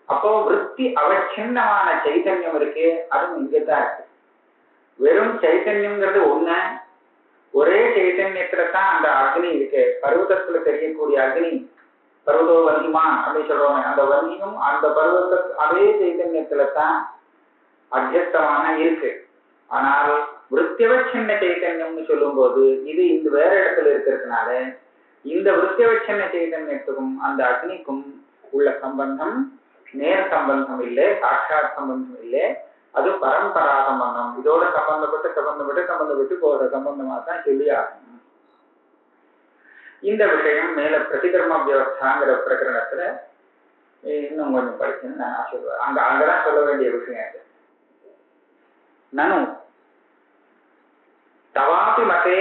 அப்போ விருத்தி அவச்சின்னமான சைத்தன்யம் இருக்கு, அதுவும் இங்கதான் இருக்கு. வெறும் சைத்தன்யம்ங்கிறது ஒண்ணு, ஒரே சைத்தன்யத்துல தான் அந்த அக்னி இருக்கு. பர்வதத்துல தெரியக்கூடிய அக்னி, பர்வதோ வன்னிமா அப்படின்னு சொல்றோம். அந்த வன்னியும் அந்த பர்வத அதே சைத்தன்யத்துல தான் அத்தியஸ்தமான இருக்கு. ஆனால் விருத்தியவச்சின்ன சைத்தன்யம்னு சொல்லும் போது இது இந்த வேற இடத்துல இருக்கிறதுனால இந்த விருத்தியவச்சின்ன சைத்தன்யத்துக்கும் அந்த அக்னிக்கும் உள்ள சம்பந்தம் நேர் சம்பந்தம் இல்லை, சாட்சாத் சம்பந்தம் இல்லை. அது பரம்பரா சம்பந்தம். இதோட சம்பந்தப்பட்டு போகிற சம்பந்தமா தான் சொல்லி ஆகணும். இந்த விஷயம் மேல பிரதிகர்ம வியவஸ்தாங்கிற பிரகரணத்துல இன்னும் கொஞ்சம் படிச்சுன்னு நான் சொல்லுவேன். அங்கதான் சொல்ல வேண்டிய விஷயம் அது. நனு தவாபி மதே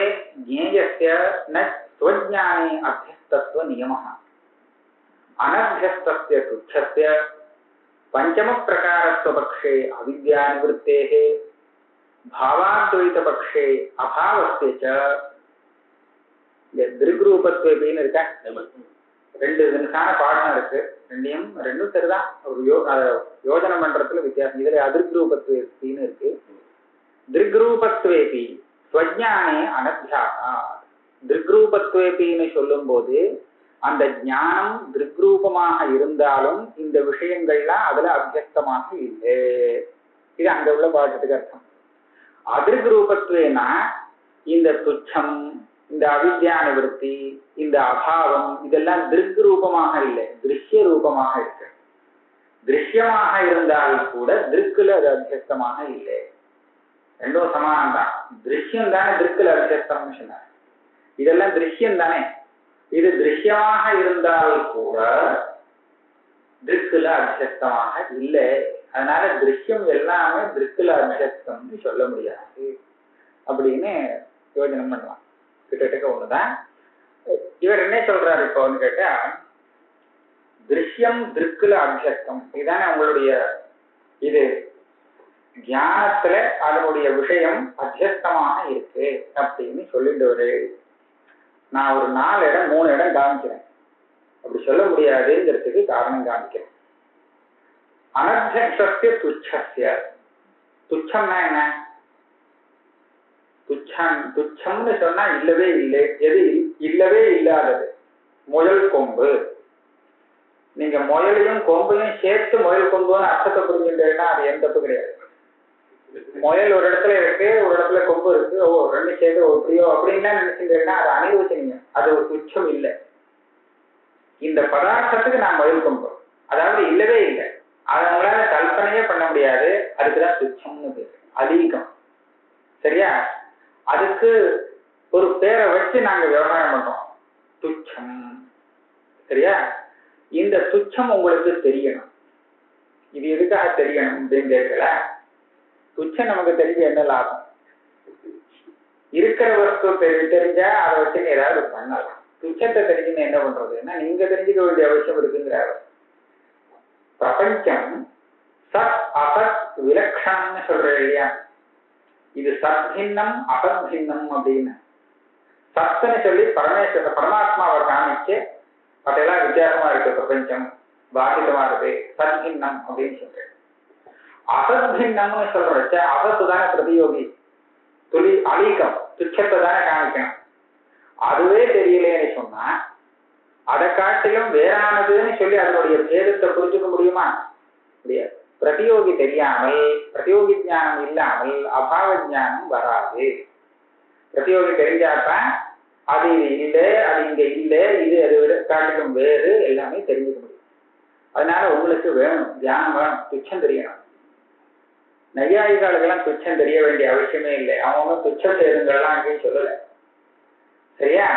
ஜேயஸ்ய ந ஸ்வஜ்ஞானே அத்தியஸ்தத்வ நியமः அனத்தியஸ்தஸ்ய துச்சஸ்ய பஞ்சம பிரகாரஸ்வபக்ஷே அவித்யாநிவృత్తேஹ பாவாத்வைதபக்ஷே அபாவஸ்ய ச திருக்ரூபத்வேபின்னு இருக்கா. ரெண்டு விதமான பாடம் இருக்கு. ரெண்டும் சரிதான். ஒரு யோஜனை மன்றத்துல வித்தியாசம். இதுல அதிர்க்ரூபத்வேபின்னு இருக்கு. திருக்ரூபத்வேபி ஸ்வஜ்ஞானே அனத்தியாசா. திருக்ரூபத்வேபின்னு சொல்லும் போது அந்த ஞானம் திருக்ரூபமாக இருந்தாலும் இந்த விஷயங்கள்லாம் அதுல அபியஸ்தமாக இல்லை. இது அங்க உள்ள பாட்டத்துக்கு அர்த்தம். அதிருக்ரூபத்துவேனா இந்த துச்சம், இந்த அவித்யா நிவர்த்தி, இந்த அபாவம் இதெல்லாம் திருக் ரூபமாக இல்லை, திருஷ்ய ரூபமாக இருக்கு. திருஷ்யமாக இருந்தால் கூட திருக்குல அது அபியஸ்தமாக இல்லை. ரெண்டும் சமானம் தான். திருஷ்யம் தானே திருக்குல அபியஸ்தம்னு சொன்னார். இதெல்லாம் திருஷ்யம் தானே. இது திருஷ்யமாக இருந்தால் கூட திருக்குல அபியஸ்தமாக இல்லை. அதனால திருஷ்யம் எல்லாமே திருக்குல அபியஸ்தம்னு சொல்ல முடியாது அப்படின்னு யோஜனை பண்ணலாம். கிட்டத்தட்ட ஒண்ணுதான். இவர் என்ன சொல்றாரு இப்போன்னு கேட்டா, திருஷ்யம் திருக்குல அபியஸ்தம் இதுதானே உங்களுடைய இது ஞானத்துல அதனுடைய விஷயம் அத்தியஸ்தமாக இருக்கு அப்படின்னு சொல்லிட்டு ஒரு நான் ஒரு 4 இடம் 3 இடம் காமிக்கிறேன். அப்படி சொல்ல முடியாதுங்கிறதுக்கு காரணம் காமிக்கிறேன். அனத்தியக்ஷஸ்ய துச்சஸ்ய. துச்சம்னா என்ன? துச்சம்னு சொன்னா இல்லவே இல்லை, எது இல்லவே இல்லாதது. முயல் கொம்பு. நீங்க முயலையும் கொம்பையும் சேர்த்து முயல் கொம்புன்னு அர்த்தத்தை புரிஞ்சுட்டேன்னா அது எந்த தப்பு கிடையாது. முயல் ஒரு இடத்துல இருக்கு, ஒரு இடத்துல கொம்பு இருக்கு, ஓ 2 சேர்த்து எப்படியோ அப்படின்லாம் நினைச்சுட்டேன்னா அது அனிர்வச்சனீங்க, அது ஒரு துச்சம் இல்லை. இந்த பதார்த்தத்துக்கு நான் முயல் கொம்பு, அதாவது இல்லவே இல்லை, அதை நம்மளால கல்பனையே பண்ண முடியாது. அதுக்குதான் துச்சம்னு பேரு, அதீகம். சரியா? அதுக்கு ஒரு பேரை வச்சு நாங்க விவகாரம் பண்றோம், துச்சம். சரியா? இந்த துச்சம் உங்களுக்கு தெரியணும். இது எதுக்காக தெரியணும் அப்படின்னு கேட்கல. துச்சம் நமக்கு தெரிஞ்ச என்ன லாபம்? இருக்கிற வஸ்து தெரிஞ்சா அதை வச்சு ஏதாவது பண்ணலாம். துச்சத்தை தெரிஞ்சுன்னு என்ன பண்றதுன்னா நீங்க தெரிஞ்சுக்க வேண்டிய அவசியம் இருக்குங்கிறாரு. பிரபஞ்சம் சத் அசத் விலக்ஷணம்னு சொல்றேன் இல்லையா? இது சத்பின்னம் அசத்பின்னம் அப்படின்னு. சத்துன்னு சொல்லி பரமாத்மாவை காமிச்சு அதெல்லாம் வித்தியாசமா இருக்கு, பிரபஞ்சம் பாதிதமா இருக்கு, சத்பின்னம் அப்படின்னு சொல்றேன். அசத்பின்னம்னு சொல்றச்ச அசத்து தானே பிரதியோகி, துளி அலீகம், துச்சத்தை தானே காமிக்கணும். அதுவே தெரியலேன்னு சொன்னா அதை காட்டிலும் வேறானதுன்னு சொல்லி அதனுடைய பேதத்தை புரிஞ்சுக்க முடியுமா? முடியாது. பிரதியோகி தெரியாமல், பிரதியோகி ஞானம் இல்லாமல் அபாவ ஞானம் வராது. பிரதியோகி தெரிஞ்சாதான் அது இது இல்லை, அது இங்க இல்லை, இது அது விட காட்டிலும் வேறு எல்லாமே தெரிஞ்சுக்க முடியும். அதனால உங்களுக்கு வேணும், தியானம் வேணும், துச்சம் தெரியணும். நையாயிகளுக்கெல்லாம் துச்சம் தெரிய வேண்டிய அவசியமே இல்லை. அவங்க துச்ச சேருங்கள்லாம் அங்கேயும் சொல்லலை. சரியா?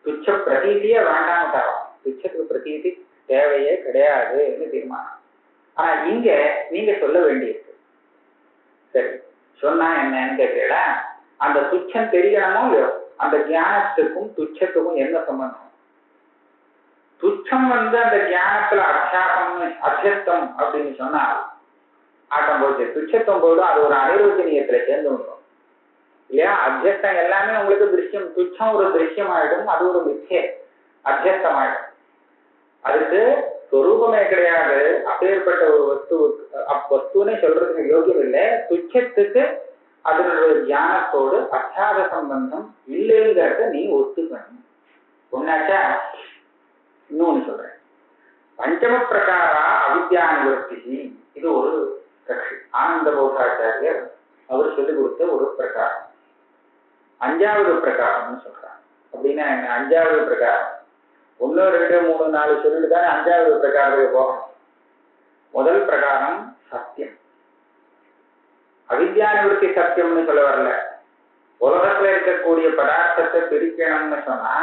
துச்ச பிரதீதியே வேண்டாம் தரோம். துச்சத்துக்கு பிரதீதி தேவையே கிடையாதுன்னு தீர்மானம். ஆனா இங்க நீங்க சொல்ல வேண்டியிருக்கு. சரி, சொன்னா என்னன்னு கேட்கல. அந்த துச்சம் தெரியணுமோ இல்லையோ, அந்த ஞானத்துக்கும் துச்சத்துக்கும் என்ன சம்பந்தம்? துச்சம் அந்த ஞானத்துல அத்தியஸ்தம் அப்படின்னு சொன்னா ஆட்டம் போச்சு, துச்சத்துவம் போதும் அது ஒரு அனிர்வச்சனீயத்துல சேர்ந்து விடும் இல்லையா? அத்தியஸ்தம் எல்லாமே உங்களுக்கு திருஷ்யம். துச்சம் ஒரு திருஷ்யம் ஆயிடும், அது ஒரு மிச்சே அத்தியஸ்தம் ஆயிடும். அதுக்கு சொரூபமே கிடையாது. அப்பேற்பட்ட ஒரு வஸ்துன்னு சொல்றதுக்கு யோகியம் இல்லை. துச்சத்துக்கு அதனுடைய ஞானத்தோடு அத்தியாத சம்பந்தம் இல்லைங்கிறத நீ ஒத்துக்கணும். ஒன்னாச்சா? இன்னொன்னு சொல்றேன். பஞ்சம பிரகாரா அவித்யா நிவர்த்தி, இது ஒரு கட்சி. ஆனந்த போதாச்சாரியர் அவர் சொல்லிக் கொடுத்த ஒரு பிரகாரம். 5வது பிரகாரம்னு சொல்றாங்க. அப்படின்னா என்ன? 5வது பிரகாரம் 1 2 3 4 சொல்லிட்டு தானே 5வது பிரகாரத்துக்கு போகணும். முதல் பிரகாரம் சத்தியம். அவித்யா நிவர்த்தி சத்தியம்னு சொல்ல வரல. உலகத்துல இருக்கக்கூடிய பதார்த்தத்தை பிரிக்கணும்னு சொன்னா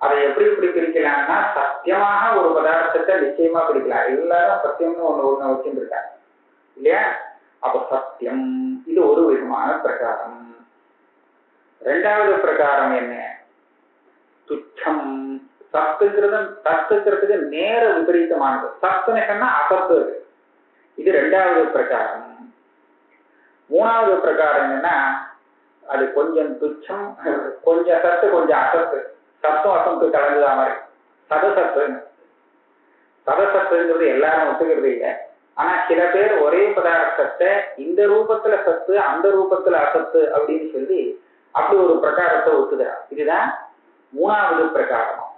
அதை எப்படி பிரிக்கலாம்னா, சத்தியமாக ஒரு பதார்த்தத்தை நிச்சயமா பிரிக்கலாம். எல்லாரும் சத்தியம்னு ஒண்ணு வச்சுருக்காங்க இல்லையா? அப்ப சத்தியம் இது ஒரு விதமான பிரகாரம். 2வது பிரகாரம் என்ன? துச்சம். சத்துங்கிறதுக்கு நேர விபரீதமானது. சத்துன்னு சொன்னா அசத்து. இது 2வது பிரகாரம். 3வது பிரகாரம் என்னன்னா, அது கொஞ்சம் துச்சம், கொஞ்சம் சத்து, கொஞ்சம் அசத்து. சத்தும் அசத்து கலந்துதா மாதிரி சதசத்துன்னு. சதசத்துங்கிறது எல்லாரும் ஒத்துக்கிறது இல்லை. ஆனா சில பேர் ஒரே பதார்த்தத்தை இந்த ரூபத்துல சத்து அந்த ரூபத்துல அசத்து அப்படின்னு சொல்லி அப்படி ஒரு பிரகாரத்தை ஒத்துக்கிறார். இதுதான் 3வது பிரகாரம்.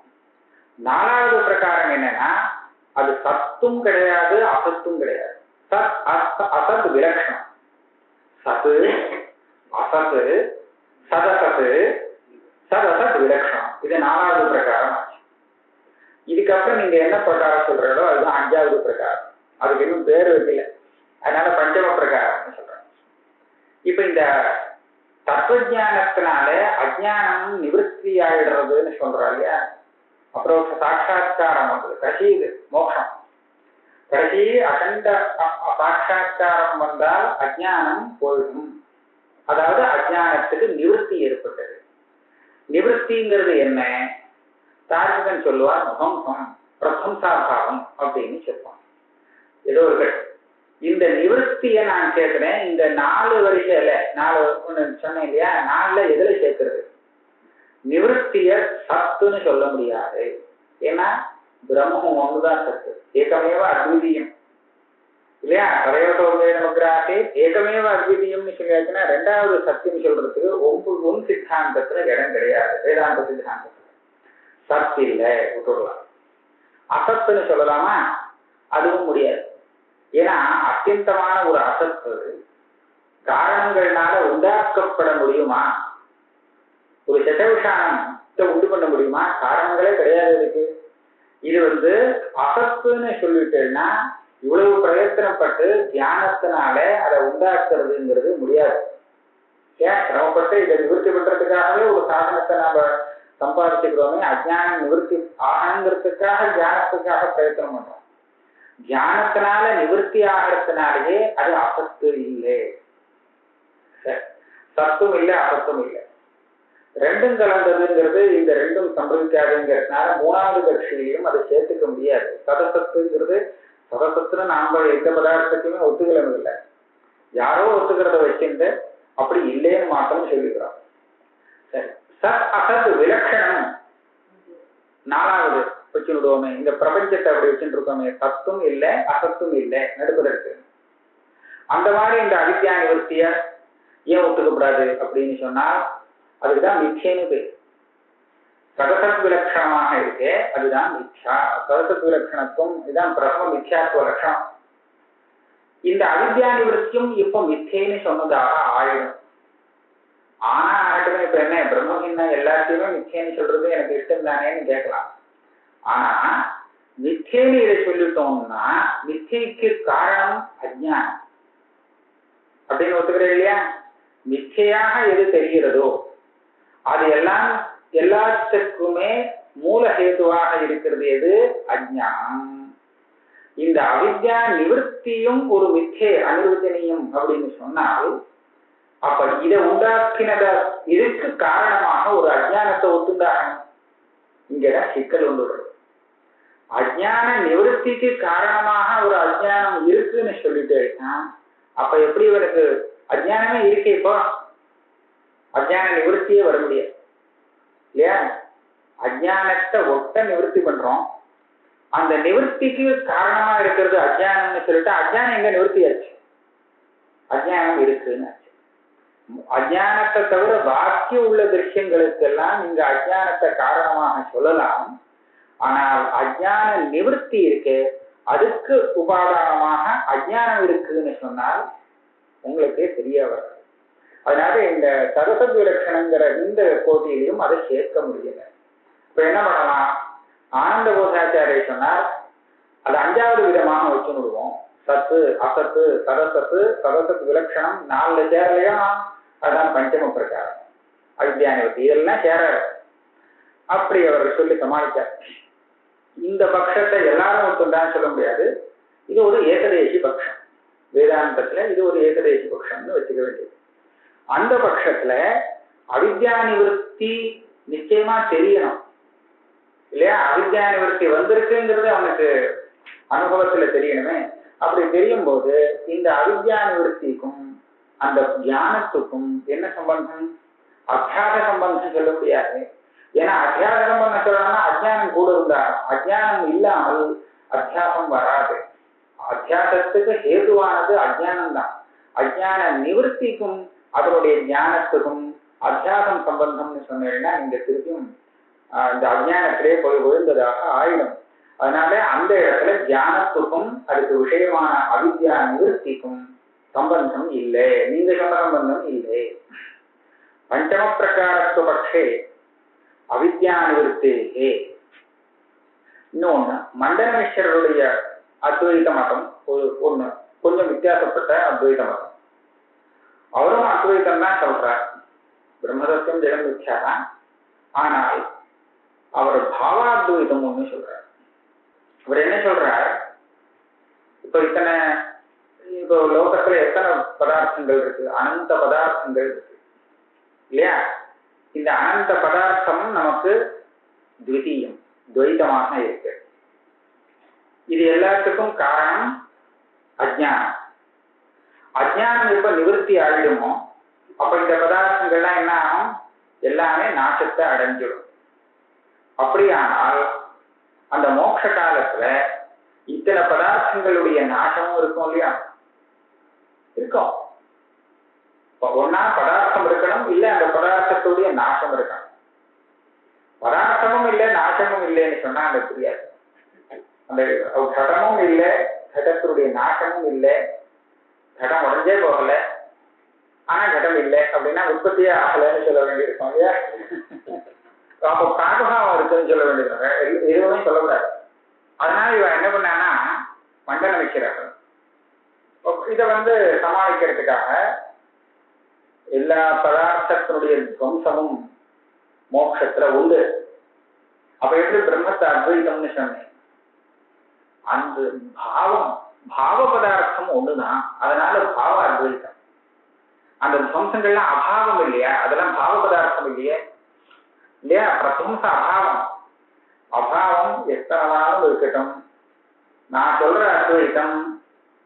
நாலாவது பிரகாரம் என்னன்னா அது சத்தும் கிடையாது அசத்தும் கிடையாது. சத் அசத் விலட்சணம். சத்து அசத்து சதசத்து சதசத் விலட்சணம். இது நாலாவது பிரகாரம் ஆச்சு. இதுக்கப்புறம் நீங்க என்ன பிரகாரம் சொல்றீங்களோ அதுதான் அஞ்சாவது பிரகாரம். அதுக்கு இன்னும் பேர் வைக்கல, அதனால பஞ்சம பிரகாரம் சொல்றேன். இப்ப இந்த தத்துவஞானத்தினால அஜ்ஞானம் நிவர்த்தி ஆயிடுறதுன்னு சொல்றா இல்லையா, அப்புறம் சாட்சா்காரம் வந்து கடைசி மோட்சம். கடைசி அகண்ட சாட்சா்காரம் வந்தால் அஜ்ஞானம் போயிடும். அதாவது அஜ்ஞானத்துக்கு நிவர்த்தி ஏற்பட்டது. நிவர்த்திங்கிறது என்ன? தார்க்கிகன் சொல்லுவார் துவம்சம் பிரசம்சாபாவம் அப்படின்னு சொல்லுவான். ஏதோ ஒரு இந்த நிவர்த்தியை நான் சேர்க்கிறேன். இந்த 4 வரிசையில 4 சொன்னேன் இல்லையா, 4ல எதுல சேர்க்கிறது? நிவர்த்திய சத்துன்னு சொல்ல முடியாது. ஏன்னா பிரம்மம் ஒண்ணுதான் சத்து, ஏகமேவ அத்விதீயம் இல்லையா. தரையோட்டோகிராசே ஏகமேவ அத்விதீயம்னு சொல்லியாச்சுன்னா ரெண்டாவது சத்தியம் சொல்றதுக்கு ஒன் சித்தாந்தத்துல இடம் கிடையாது. வேதாந்த சித்தாந்தத்துல சத்து இல்லை, விட்டுடலாம். அசத்துன்னு சொல்லலாமா? அதுவும் முடியாது. ஏன்னா அத்தியந்தமான ஒரு அசத்து காரணங்கள்னால உண்டாக்கப்பட முடியுமா? ஒரு சட்டவிஷானத்தை உண்டு பண்ண முடியுமா? காரணங்களே கிடையாது இதுக்கு. இது அசத்துன்னு சொல்லிட்டேன்னா இவ்வளவு பிரயத்தனப்பட்டு தியானத்தினால அதை உண்டாக்குறதுங்கிறது முடியாது. ஏன் சிரமப்பட்டு இதை நிவர்த்தி பண்றதுக்காகவே ஒரு சாதனத்தை நாம சம்பாதிச்சுக்கிறோமே, அஜ்ஞானம் நிவர்த்தி ஆகணுங்கிறதுக்காக தியானத்துக்காக பிரயத்தனம் பண்றோம். தியானத்தினால நிவர்த்தி ஆகிறதுனாலேயே அது அசத்து இல்லை. சத்தும் இல்லை அசத்தும் இல்லை, ரெண்டும் கலந்ததுங்கிறது. இந்த ரெண்டும் சம்பவிக்காதுங்கிறதுனால மூணாவது கட்சியிலையும் அதை சேர்த்துக்க முடியாது. சதசத்துங்கிறது சதசத்துன்னு நாம எந்த பதார்த்தத்தையுமே ஒத்துக்கலும் இல்லை. யாரோ ஒத்துக்கிறத வச்சுட்டு அப்படி இல்லைன்னு மாத்திரம் சொல்லிக்கிறோம். சரி, சத் அசத் விலட்சணம் நாலாவது வச்சு விடுவோமே. இந்த பிரபஞ்சத்தை அப்படி வச்சுட்டு இருக்கோமே, சத்தும் இல்லை அசத்தும் இல்லை, நடுப்பதற்கு. அந்த மாதிரி இந்த அவித்யா நிவர்த்திய ஏன் ஒத்துக்கப்படாது அப்படின்னு சொன்னால் அதுக்குதான் மித்யன்னு பேர். சதசத் விலட்சணமாக இருக்கு, அதுதான் மித்யா. சதசத் விலட்சணத்துவம் இதுதான் பிரதம மித்யாத்துவ லட்சணம். இந்த அவித்யா நிவர்த்தியும் இப்ப மித்யன்னு சொன்னதாக ஆயிடும். ஆனா ஆகட்டுமே, இப்ப என்ன பிரம்மகின்னா எல்லாத்தையுமே மித்யன்னு சொல்றது எனக்கு இஷ்டம் தானேன்னு கேட்கலாம். ஆனா மித்யன்னு இதை சொல்லிட்டோம்னா மித்யைக்கு காரணம் அஜ்ஞானம் அப்படின்னு ஒத்துக்கிறேன் இல்லையா. மித்யாக எது தெரிகிறதோ அது எல்லாம் எல்லாத்துக்குமே மூலஹேதுவாக இருக்கிறது எது? அஜ்ஞானம். இந்த அவித்யா நிவர்த்தியும் ஒரு மித்யே அனிர்வச்சனீயம் அப்படின்னு சொன்னால் அப்ப இதை உண்டாக்கினத இதுக்கு காரணமாக ஒரு அஜ்ஞானத்தை ஒத்துண்டாகணும். இங்கதான் சிக்கல் வந்துடுறது. அஜ்ஞான நிவர்த்திக்கு காரணமாக ஒரு அஜ்ஞானம் இருக்குன்னு சொல்லிட்டு அப்ப எப்படி இவனுக்கு அஜ்ஞானமே இருக்கு? இப்போ அஜ்ஞான நிவர்த்தியே வர முடியாது இல்லையா. அஜ்ஞானத்தை ஒட்ட நிவர்த்தி பண்றோம். அந்த நிவர்த்திக்கு காரணமா இருக்கிறது அஜ்ஞானம்னு சொல்லிட்டு அஜ்ஞானம் எங்க நிவர்த்தியாச்சு? அஜ்ஞானம் இருக்குன்னு ஆச்சு. அஜ்ஞானத்தை தவிர பாக்கி உள்ள திருஷ்யங்களுக்கெல்லாம் நீங்க அஜ்ஞானத்தை காரணமாக சொல்லலாம். ஆனால் அஜ்ஞான நிவர்த்தி இருக்கு, அதுக்கு உபாதானமாக அஜ்ஞானம் இருக்குன்னு சொன்னால் உங்களுக்கே தெரிய வராது. அதனால இந்த சதசத் விலட்சணங்கிற இந்த கோட்டிலையும் அதை சேர்க்க முடியல. இப்ப என்ன பண்ணலாம்? ஆனந்த போதாச்சாரிய சொன்னார், அது 5வது விதமாக வச்சு விடுவோம். சத்து அசத்து சதசத்து சதசத் விலட்சணம் 4 சேரலையா, அதுதான் பஞ்சம பிரகாரம் அவித்யா நிவர்த்தி. இதெல்லாம் சேராது. அப்படி அவர் சொல்லி சமாளித்தார். இந்த பட்சத்தை எல்லாரும் ஒத்துண்டான்னு சொல்ல முடியாது. இது ஒரு ஏகதேசி பட்சம். வேதாந்தத்துல இது ஒரு ஏகதேசி பட்சம்னு வச்சுக்க வேண்டியது. அந்த பட்சத்துல அவித்யா நிவர்த்தி நிச்சயமா தெரியணும் இல்லையா. அவித்யா நிவர்த்தி வந்திருக்குங்கிறது அவனுக்கு அனுபவத்துல தெரியணுமே. அப்படி தெரியும் போது இந்த அவித்யா நிவர்த்திக்கும் அந்த ஞானத்துக்கும் என்ன சம்பந்தம்? அத்தியாச சம்பந்தம் சொல்ல முடியாது. ஏன்னா அத்தியாச சம்பந்தம் சொல்லணும்னா அஜ்ஞானம் கூட இருந்தா, அஜ்ஞானம் இல்லாமல் அத்தியாசம் வராது. அத்தியாசத்துக்கு ஹேதுவானது அஜ்ஞானம் தான். அஜ்ஞான நிவர்த்திக்கும் அதனுடைய ஞானத்துக்கும் அத்தியாசம் சம்பந்தம்னு சொன்னீங்கன்னா நீங்க திருப்பியும் இந்த அஜ்ஞானத்திலே போய் விழுந்ததாக ஆயிடும். அதனால அந்த இடத்துல தியானத்துக்கும் அதுக்கு விஷயமான அவித்யா நிவர்த்திக்கும் சம்பந்தம் இல்லை, நீங்க சொன்ன சம்பந்தம் இல்லை. பஞ்சம பிரகாரத்துவ பட்சே அவித்யா நிவர்த்தே. இன்னொன்னு மண்டனேஸ்வரருடைய அத்வைத மதம் ஒண்ணு கொஞ்சம் வித்தியாசப்பட்ட அத்வைத மதம். அவரும் அத்வைதம் தான் சொல்றார், பிரம்மதத்துவம் ஜெகம் மித்யா தான். ஆனால் அவர் பாவாத்வைதம் ஒண்ணு சொல்றார். அவர் என்ன சொல்றார், இப்போ லோகத்துல எத்தனை பதார்த்தங்கள் இருக்கு, அனந்த பதார்த்தங்கள் இருக்கு இல்லையா? இந்த அனந்த பதார்த்தம் நமக்கு துவிதீயம், துவைதமாக இருக்கு. இது எல்லாத்துக்கும் காரணம் அஜ்ஞானம். அஜ்ஞானம் எப்ப நிவர்த்தி ஆயிடுமோ அப்ப இந்த பதார்த்தங்கள்லாம் என்ன ஆகும், எல்லாமே நாசத்தை அடைஞ்சிடும். அப்படியானால் அந்த மோட்ச காலத்துல இத்தனை பதார்த்தங்களுடைய நாசமும் இருக்கும் இல்லையா? இருக்கும். ஒன்னா பதார்த்தம் இருக்கணும், இல்ல அந்த பதார்த்தத்துடைய நாசம் இருக்கணும். பதார்த்தமும் இல்லை நாசமும் இல்லைன்னு சொன்னா அந்த புரியாது. அந்த கடமும் இல்லை, கடத்துடைய நாசமும் இல்லை, கடம் உடஞ்சே போகல ஆனா கடம் இல்லை அப்படின்னா உற்பத்தியே ஆகலைன்னு சொல்ல வேண்டியிருக்கோம் இல்லையா? அப்போ பிராகபாவம் இருக்குன்னு சொல்ல வேண்டியிருக்காங்க, எதுவுமே சொல்லக்கூடாது. அதனால இவன் என்ன பண்ணான்னா மண்டலம் வைக்கிறார்கள். இதை சமாளிக்கிறதுக்காக எல்லா பதார்த்தத்தினுடைய துவம்சமும் மோட்சத்துல உண்டு. அப்ப எப்படி பிரம்மத்தை அத்வைதம்னு சொன்னேன், அந்த பாவ பதார்த்தம் ஒண்ணுதான், அதனால பாவ அத்வைதம். அந்த துவம்சங்கள்லாம் அபாவம் இல்லையா, அதெல்லாம் பாவ பதார்த்தம் இல்லையே இல்லையா? பிரதுவம்ச அபாவம். அபாவம் எத்தனாலும் இருக்கட்டும், நான் சொல்ற அத்வைதம்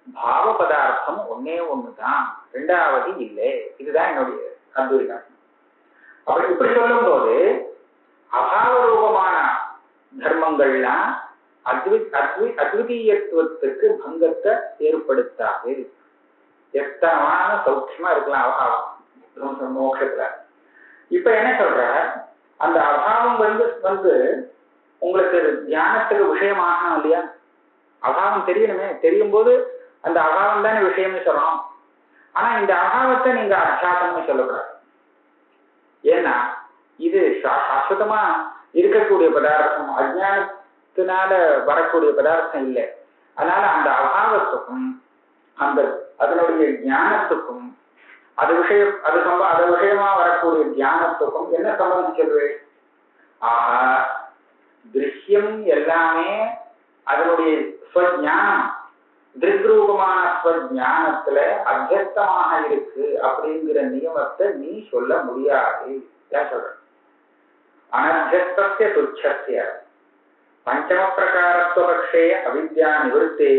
பாவ பதார்த்தம் ஒன்னே ஒண்ணுதான், ரெண்டாவது இல்லை. இதுதான் என்னுடைய அத்வைதம். அப்படி இப்படி சொல்லும் போது அபாவ ரூபமான தர்மங்கள்லாம் அத்விதீயத்துவத்துக்கு பங்கத்தை ஏற்படுத்தாது. எத்தனமான சௌக்கியமா இருக்கலாம் அபாவம் மோட்சத்துல. இப்ப என்ன சொல்ற, அந்த அபாவம் உங்களுக்கு தியானத்துக்கு விஷயமாகணும் இல்லையா? அபாவம் தெரியணுமே, தெரியும் போது அந்த அபாவம் தானே விஷயம்னு சொல்றோம். ஆனா இந்த அபாவத்தை நீங்க அத்தியாசம்னு சொல்லக்கூடாது. ஏன்னா இது சாஸ்வதமா இருக்கக்கூடிய பதார்த்தம், அஜ்ஞானத்தினால வரக்கூடிய பதார்த்தம் இல்லை. அதனால அந்த அபாவத்துக்கும் அதனுடைய ஞானத்துக்கும் அது விஷயமா வரக்கூடிய தியானத்துக்கும் என்ன சம்பந்தம் சொல்வேன்? ஆஹா, திருஷ்யம் எல்லாமே அதனுடைய ஸ்வஞானம், திருக்ரூபமான ஸ்வஞானத்துல அத்தியஸ்தமாக இருக்கு அப்படிங்கிற நியமத்தை நீ சொல்ல முடியாது. ஏன் சொல்ற? அனத்தியஸ்தஸ்ய துச்சஸ்ய பஞ்சம பிரகாரத்துவ பக்ஷே அவித்யா நிவர்த்தே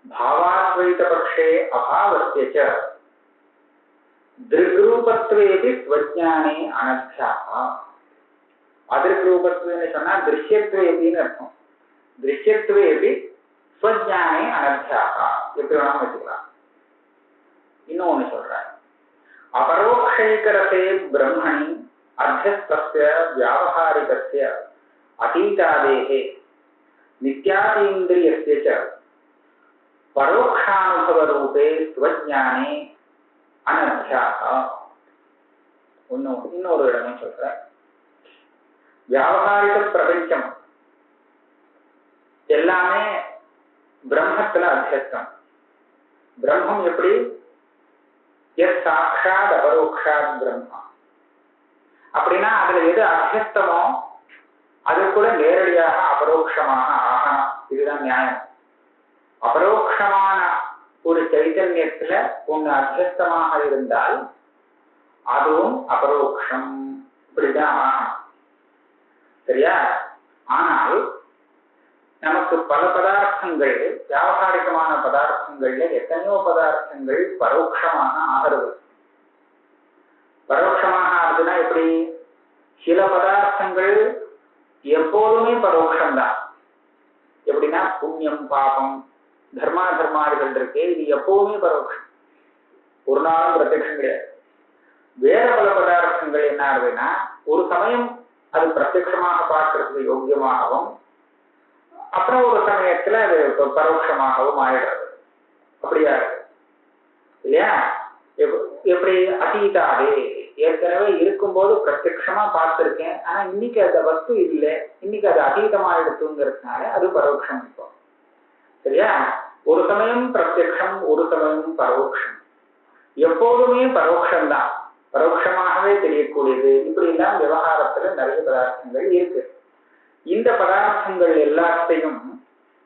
பாவாத்வைத பக்ஷே அபாவஸ்ய ச திருக்ரூபத்வேபி ஸ்வஞானே அனத்யாஹ. அதிருக்ரூபத்வேன்னு சொன்னா திருஷ்யத்வேபின்னு அர்த்தம். திருஷ்யத்வேபி ஸ்வஞானே அனத்யாஹ, எப்படி வேணாலும் வச்சுக்கலாம். இன்னொன்னு சொல்றேன், அபரோக்ஷைகரசே பிரம்மணி அத்தியஸ்தஸ்ய வியாவஹாரிகஸ்ய அதீதாதேஹே நித்யாதீந்திரியஸ்ய ச பரோக்ஷானுபவ ரூபே ஸ்வஞானே அனத்யாஹ. இன்னொரு இடமே சொல்றேன், வியாவகாரிக பிரபஞ்சம் எல்லாமே பிரம்மத்துல அத்தியஸ்தம். பிரம்மம் எப்படி? எஸ் சாட்சாத் அபரோக்ஷாத் பிரம்மா. அப்படின்னா அதுல எது அத்தியஸ்தமோ அது கூட நேரடியாக அபரோக்ஷமாக ஆகணும். இதுதான் நியாயம். அபரோக்ஷமான ஒரு சைத்தன்யத்துல ஒண்ணு அத்தியஸ்தமாக இருந்தால் அதுவும் அபரோக்ஷம், இப்படிதான் ஆகணும். சரியா? ஆனால் நமக்கு பல பதார்த்தங்கள், வியாவகாரிகமான பதார்த்தங்கள்ல எத்தனையோ பதார்த்தங்கள் பரோட்சமாக ஆகிறது. பரோட்சமாக ஆகுதுன்னா எப்படி? சில பதார்த்தங்கள் எப்போதுமே பரோட்சம்தான். எப்படின்னா புண்ணியம் பாபம் தர்மாதிகள் இருக்கே, இது எப்பவுமே பரோட்சம், ஒரு நாளும் பிரத்யட்சம் கிடையாது. வேற பல பதார்த்தங்கள் என்ன ஆகுதுன்னா ஒரு சமயம் அது பிரத்யட்சமாக பார்க்கறதுக்கு யோக்கியமாகவும், அப்புறம் ஒரு சமயத்துல அது பரோட்சமாகவும் ஆயிடுறது. அப்படியா இருக்கு இல்லையா? எப்படி அதீதாதே, ஏற்கனவே இருக்கும்போது பிரத்யட்சமா பார்த்திருக்கேன், ஆனா இன்னைக்கு அந்த வஸ்து இல்லை, இன்னைக்கு அது அதீதமாயிடுத்துங்கிறதுனால அது பரோட்சம். இப்போ சரியா? ஒரு சமயம் பிரத்யட்சம், ஒரு சமயம் பரோட்சம். எப்போதுமே பரோட்சம்தான், பரோட்சமாகவே தெரியக்கூடியது. இப்படி எல்லாம் விவகாரத்துல நிறைய பதார்த்தங்கள் இருக்கு. இந்த பதார்த்தங்கள் எல்லாத்தையும்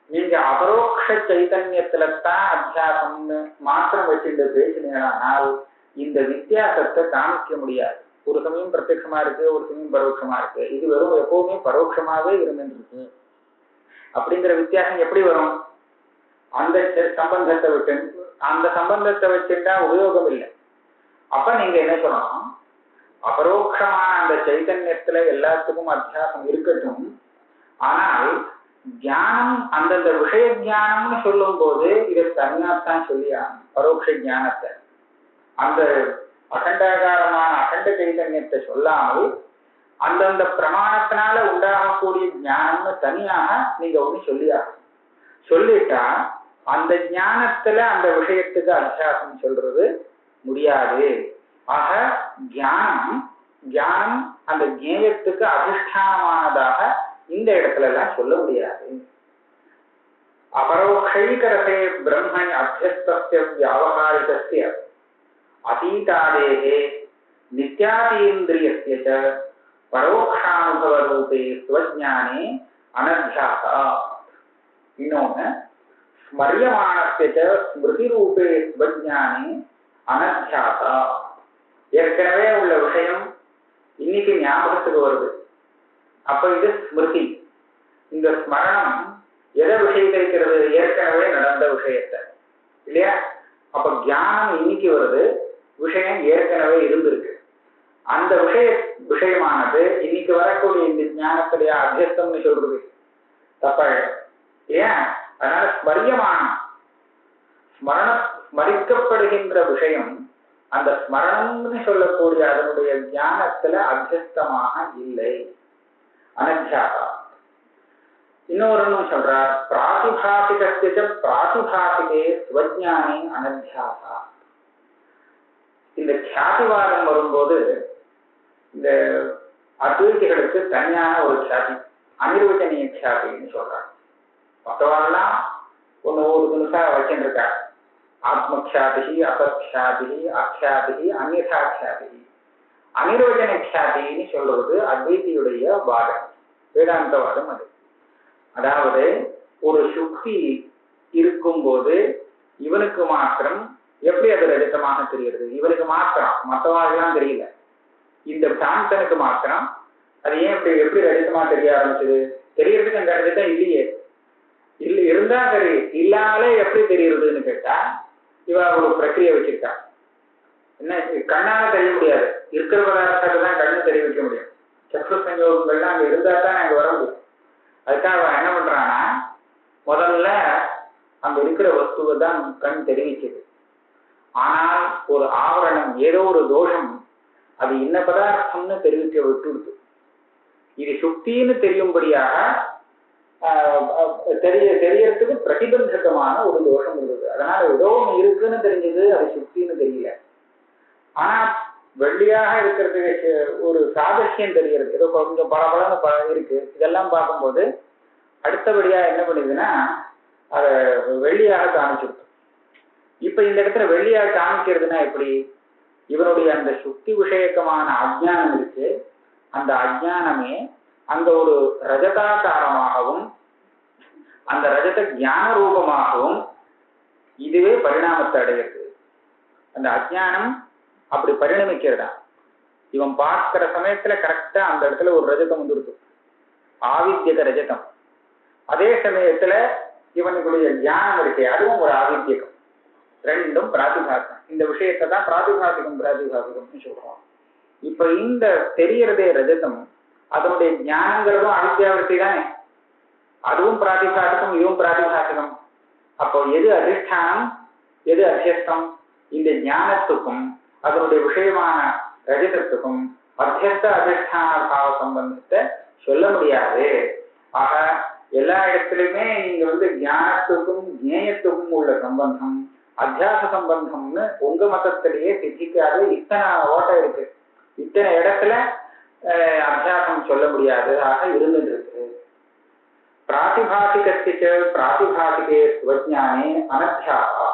நீங்க அபரோக்ஷ சைதன்யத்துலதான் அத்தியாசம்னு மாத்திரம் வச்சுட்டு பேசினீங்கன்னால் இந்த வித்தியாசத்தை காமிக்க முடியாது. ஒரு சமயம் பிரத்யட்சமா இருக்கு, ஒரு சமயம் பரோட்சமா இருக்கு, இது வெறும் எப்பவுமே பரோட்சமாவே இருந்துருக்கு அப்படிங்கிற வித்தியாசம் எப்படி வரும்? அந்த சம்பந்தத்தை விட்டு, அந்த சம்பந்தத்தை வச்சுட்டா உபயோகம் இல்லை. அப்ப நீங்க என்ன சொல்லணும்? அபரோக்ஷமான அந்த சைதன்யத்துல எல்லாத்துக்கும் அத்தியாசம் இருக்கட்டும், ஆனால் ஞானம் அந்தந்த விஷய ஞானம்னு சொல்லும் போது இதை தனியாத்தான் சொல்லியாகும். பரோட்ச ஞானத்தை, அந்த அகண்டாகாரமான அகண்ட சைதன்யத்தை சொல்லாமல் அந்தந்த பிரமாணத்தினால உண்டாகக்கூடிய ஞானம்னு தனியாக நீங்க ஒண்ணு சொல்லியாகும். சொல்லிட்டா அந்த ஞானத்துல அந்த விஷயத்துக்கு அத்தியாசம் சொல்றது முடியாது. ஆக ஞானம் அந்த ஞேயத்துக்கு அதிஷ்டானமானதாக இந்த இடத்துல எல்லாம் சொல்ல முடியாது. அபரோக்ஷைகரசே பிரம்மணி அத்தியஸ்தஸ்ய வியாவகாரிகஸ்ய அதீதாதேஹே நித்யாதீந்திரியஸ்ய ச பரோக்ஷானுபவ ரூபே ஸ்வஜ்ஞானே அனத்யாசா. இன்னொன்னு ஸ்மரியமானஸ்ய ச ஸ்மிருதி ரூபே ஸ்வஜ்ஞானே அனத்யாசா. ஏற்கனவே உள்ள விஷயம் இன்னைக்கு ஞாபகத்துக்கு வருது, அப்ப இது ஸ்மிருதி. இந்த ஸ்மரணம் எதை விஷயத்திருக்கிறது? ஏற்கனவே நடந்த விஷயத்தை இல்லையா? அப்ப ஞானம் இன்னைக்கு வருது, விஷயம் ஏற்கனவே இருந்திருக்கு. அந்த விஷயமானது இன்னைக்கு வரக்கூடிய இந்த ஞானத்துடைய அத்தியஸ்தம்னு சொல்றது தப்ப ஏன்? அதனால ஸ்மரியமானம், ஸ்மரிக்கப்படுகின்ற விஷயம் அந்த ஸ்மரணம்னு சொல்லக்கூடிய அதனுடைய ஞானத்துல அத்தியஸ்தமாக இல்லை, அனத்யாசா. இன்னொரு சொல்றார், பிராதிபாசிகஸ்ய பிராதிபாசிகே ஸ்வஜ்ஞானே அனத்யாசா. இந்த க்யாதிவாதம் வரும்போது இந்த அத்வைதிகளுக்கு தனியான ஒரு க்யாதி, அனிர்வச்சனீய க்யாதின்னு சொல்றாங்க. மற்றவரெல்லாம் ஒண்ணு ஒரு தினசா வச்சுருக்காரு. ஆத்மக்யாதி, அசத்யாதி, அக்யாதி, அந்நியதா க்யாதி. அனிர்வச்சன க்யாதின்னு சொல்றது அத்வைதியுடைய வாதம், வேதாந்தவாதம். அது அதாவது ஒரு சுக்தி இருக்கும்போது இவனுக்கு மாத்திரம் எப்படி அது ரஜிதமாக தெரிகிறது? இவனுக்கு மாத்திரம், மற்றவாழ்லாம் தெரியல. இந்த சாந்தனுக்கு மாத்திரம் அது ஏன் எப்படி ரஜிதமா தெரிய ஆரம்பிச்சது? தெரியறதுக்கு அந்த ரஜிதம் இல்லையே, இல்ல இருந்தா சரி, இல்லாமலே எப்படி தெரியுறதுன்னு கேட்டா இவ ஒரு பிரக்கிரியை வச்சிருக்கா. என்ன, கண்ணால தெரிய முடியாது, இருக்கிற பதார்த்தத்தை தான் கண்ணு தெரிய வைக்க முடியும். சத்ரு சஞ்சோகங்கள்லாம் அங்க இருந்தா தான் அங்க வர முடியும். அதுக்காக அவன் என்ன பண்றான்னா, முதல்ல அங்க இருக்கிற வஸ்துவை தான் கண் தெரிவிக்குது. ஆனால் ஒரு ஆவரணம், ஏதோ ஒரு தோஷம், அது என்ன பதார்த்தம்னு தெரிவிக்க விட்டுடுது. இது சுக்தின்னு தெரியும்படியாக தெரியறதுக்கு பிரதிபந்தகமான ஒரு தோஷம் இருந்தது. அதனால ஏதோ ஒன்று இருக்குன்னு தெரிஞ்சது, அது சுக்தின்னு தெரியல. ஆனா வெள்ளியாக இருக்கிறதுக்கு ஒரு சாதசியம் தெரிகிறது, ஏதோ கொஞ்சம் பலபலன்னு இருக்கு. இதெல்லாம் பார்க்கும்போது அடுத்தபடியா என்ன பண்ணுதுன்னா அதை வெள்ளியாக காமிச்சிருக்கு. இப்ப இந்த இடத்துல வெள்ளியாக காமிக்கிறதுனா எப்படி? இவனுடைய அந்த சுக்தி விஷயக்கமான அஜ்ஞானம் இருக்கு, அந்த அஜ்ஞானமே அங்க ஒரு ரஜதாகாரமாகவும் அந்த ரஜத ஞான ரூபமாகவும் இதுவே பரிணாமத்தை அடைகிறது. அந்த அஜ்ஞானம் அப்படி பரிணமிக்கிறதா. இவன் பார்க்கிற சமயத்துல கரெக்டா அந்த இடத்துல ஒரு ரஜதம் வந்துருக்கு, ஆவித்யக ரஜதம். அதே சமயத்துல இவனுடைய ஞானம் இருக்கே, அதுவும் ஒரு ஆவித்யகம். ரெண்டும் பிராதிபாசம். இந்த விஷயத்தை தான் பிராதிபாசிகம் சொல்றோம். இப்ப இந்த தெரியறதே ரஜதம், அதனுடைய ஞானங்கிறதும் அவித்யாவர்த்தி தானே, அதுவும் பிராதிபாசிகம், இதுவும் பிராதிபாசிகம். அப்போ எது அதிஷ்டானம், எது அத்தியஸ்தம்? இந்த ஞானத்துக்கும் அதனுடைய விஷயமான ரஜதத்துக்கும் மத்தியஸ்த அதிஷ்டான பாவ சம்பந்தத்தை சொல்ல முடியாது. ஆக எல்லா இடத்துலையுமே நீங்க வந்து ஞானத்துக்கும் ஞேயத்துக்கும் உள்ள சம்பந்தம் அத்தியாச சம்பந்தம்னு உங்க மதத்திலேயே சித்திக்காது. இத்தனை ஓட்டம் இருக்கு, இத்தனை இடத்துல அத்தியாசம் சொல்ல முடியாது. ஆக இருந்துட்டு இருக்கு. பிராதிபாசிகத்திற்கு பிராதிபாசிகே ஸ்வஜானே அனத்தியாசா